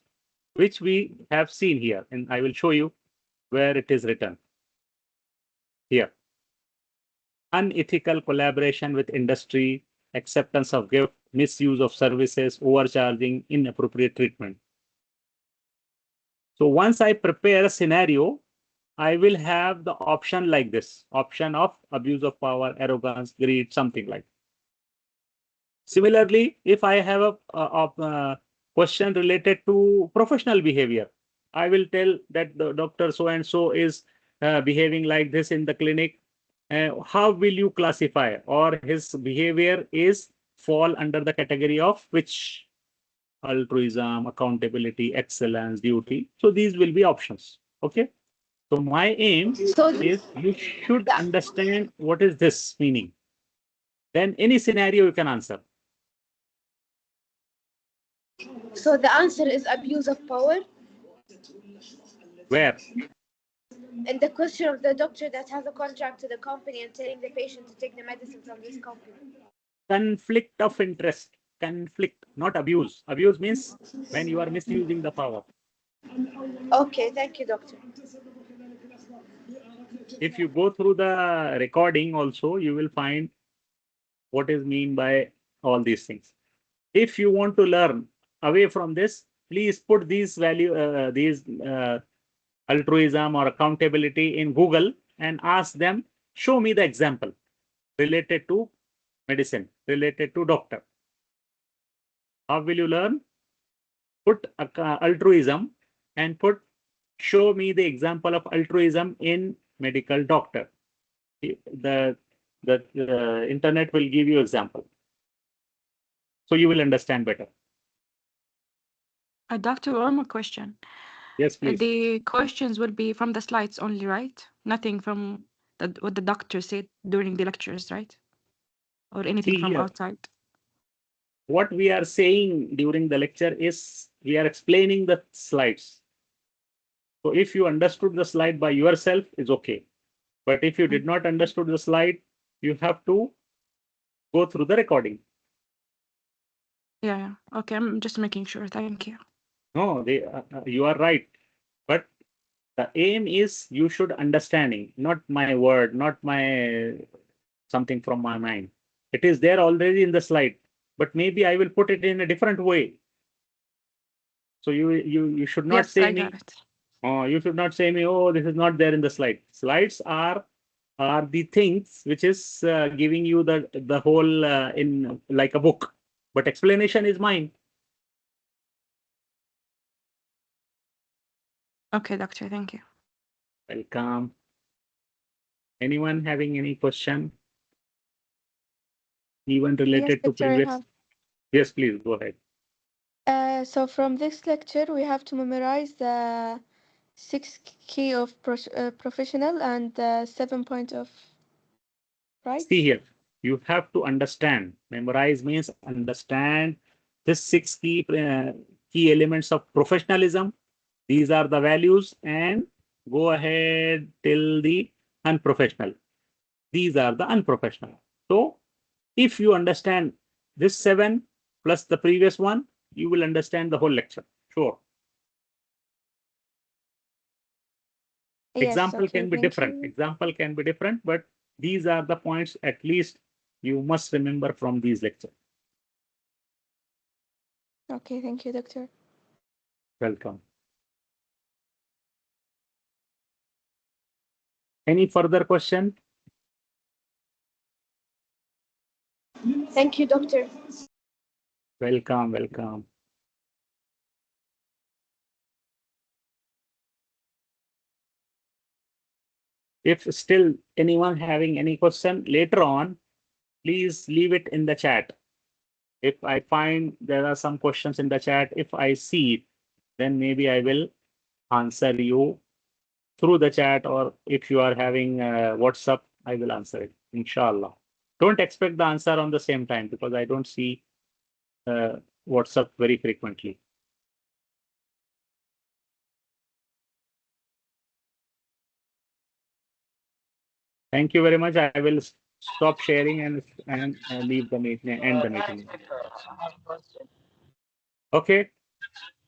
[SPEAKER 2] which we have seen here, and I will show you where it is written here. Unethical collaboration with industry, acceptance of gift, misuse of services, overcharging, inappropriate treatment. So once I prepare a scenario, I will have the option like this, option of abuse of power, arrogance, greed, something like. Similarly, if I have a question related to professional behavior, I will tell that the doctor so-and-so is behaving like this in the clinic. How will you classify? Or his behavior is fall under the category of which? Altruism, accountability, excellence, duty. So these will be options. Okay. So my aim is you should understand what is this meaning. Then any scenario you can answer.
[SPEAKER 3] So the answer is abuse of power.
[SPEAKER 2] Where?
[SPEAKER 3] And the question of the doctor that has a contract to the company and telling the patient to take the medicine from this company.
[SPEAKER 2] Conflict of interest. Conflict, not abuse. Abuse means when you are misusing the power.
[SPEAKER 3] Okay, thank you, doctor.
[SPEAKER 2] If you go through the recording also, you will find what is mean by all these things. If you want to learn away from this, please put these altruism or accountability in Google and ask them, show me the example related to medicine, related to doctor. How will you learn? Put altruism and put show me the example of altruism in medical doctor. The internet will give you example. So you will understand better.
[SPEAKER 13] Doctor, one more question.
[SPEAKER 2] Yes, please.
[SPEAKER 13] The questions will be from the slides only, right? Nothing from what the doctor said during the lectures, right? Or anything
[SPEAKER 2] See
[SPEAKER 13] from
[SPEAKER 2] here.
[SPEAKER 13] outside?
[SPEAKER 2] What we are saying during the lecture is we are explaining the slides. So if you understood the slide by yourself, is okay. But if you did not understood the slide, you have to go through the recording.
[SPEAKER 13] Yeah. Okay, I'm just making sure. Thank you.
[SPEAKER 2] No, you are right. But the aim is you should understanding, not my word, not my something from my mind. It is there already in the slide, but maybe I will put it in a different way. So you should not
[SPEAKER 13] Yes,
[SPEAKER 2] say
[SPEAKER 13] I
[SPEAKER 2] me.
[SPEAKER 13] got it.
[SPEAKER 2] Oh, you should not say me. Oh, this is not there in the slide. Slides are the things which is giving you the whole in like a book, but explanation is mine.
[SPEAKER 13] Okay, doctor. Thank you.
[SPEAKER 2] Welcome. Anyone having any question? Even related to
[SPEAKER 9] Doctor, I
[SPEAKER 2] previous?
[SPEAKER 9] have.
[SPEAKER 2] Yes, please go ahead.
[SPEAKER 9] So from this lecture, we have to memorize the 6 key of professional and 7 point of right.
[SPEAKER 2] See here, you have to understand. Memorize means understand this 6 key elements of professionalism. These are the values, and go ahead till the unprofessional. These are the unprofessional. So if you understand this 7 plus the previous one, you will understand the whole lecture. Sure.
[SPEAKER 9] Yes,
[SPEAKER 2] Example
[SPEAKER 9] okay,
[SPEAKER 2] can be
[SPEAKER 9] thank
[SPEAKER 2] different.
[SPEAKER 9] you.
[SPEAKER 2] Example can be different, but these are the points at least you must remember from these lectures.
[SPEAKER 9] Okay, thank you, doctor.
[SPEAKER 2] Welcome. Any further question?
[SPEAKER 3] Thank you, doctor.
[SPEAKER 2] Welcome, welcome. If still anyone having any question later on, please leave it in the chat. If I find there are some questions in the chat, if I see it, then maybe I will answer you through the chat, or if you are having WhatsApp, I will answer it, inshallah. Don't expect the answer on the same time because I don't see WhatsApp very frequently. Thank you very much. I will stop sharing and leave the meeting, end the meeting. Okay.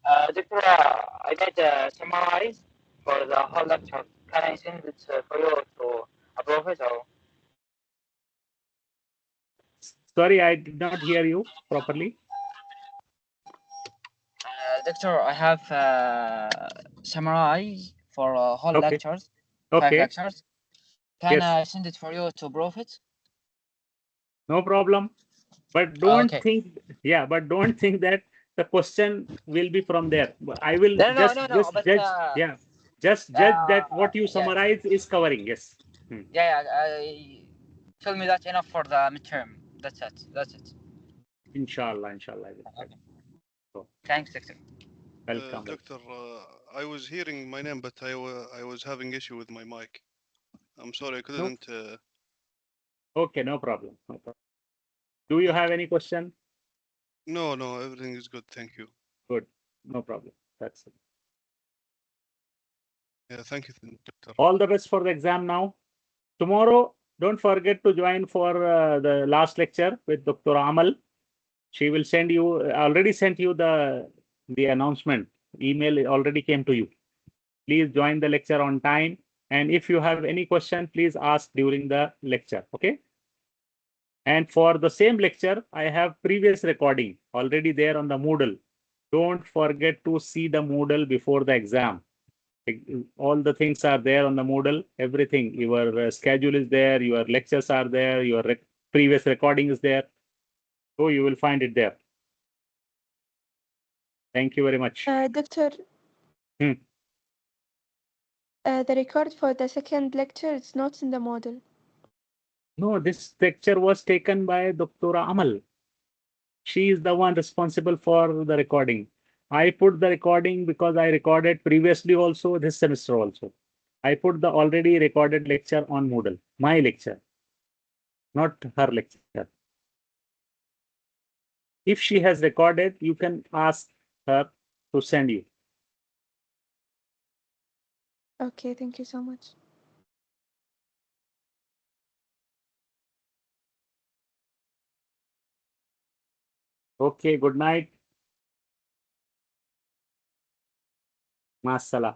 [SPEAKER 14] Doctor, I made a summarize for the whole lecture. Can I send it for you to approve it or?
[SPEAKER 2] Sorry, I did not hear you properly.
[SPEAKER 14] Doctor, I have summarize for whole lectures, 5 lectures. Can I send it for you to approve it?
[SPEAKER 2] No problem. But don't think, but don't think that the question will be from there. I will just judge. Just judge that what you summarize is covering. Yes.
[SPEAKER 14] Tell me that enough for the midterm. That's it.
[SPEAKER 2] Inshallah.
[SPEAKER 14] So, thanks, Doctor.
[SPEAKER 2] Welcome.
[SPEAKER 7] Doctor, I was hearing my name, but I was having issue with my mic. I'm sorry, I couldn't.
[SPEAKER 2] Okay, no problem. Do you have any question?
[SPEAKER 7] No, everything is good. Thank you.
[SPEAKER 2] Good. No problem. That's it.
[SPEAKER 7] Yeah, thank you, Doctor.
[SPEAKER 2] All the best for the exam now. Tomorrow, don't forget to join for the last lecture with Dr. Amal. She will send you, already sent you the announcement. Email already came to you. Please join the lecture on time. And if you have any question, please ask during the lecture. Okay. And for the same lecture, I have previous recording already there on the Moodle. Don't forget to see the Moodle before the exam. All the things are there on the Moodle, everything. Your schedule is there, your lectures are there, your previous recording is there. So you will find it there. Thank you very much.
[SPEAKER 10] Doctor, the record for the second lecture is not in the model.
[SPEAKER 2] No, this lecture was taken by Dr. Amal. She is the one responsible for the recording. I put the recording because I recorded previously also, this semester also. I put the already recorded lecture on Moodle, my lecture, not her lecture. If she has recorded, you can ask her to send you.
[SPEAKER 10] Okay, thank you so much.
[SPEAKER 2] Okay, good night. Masala.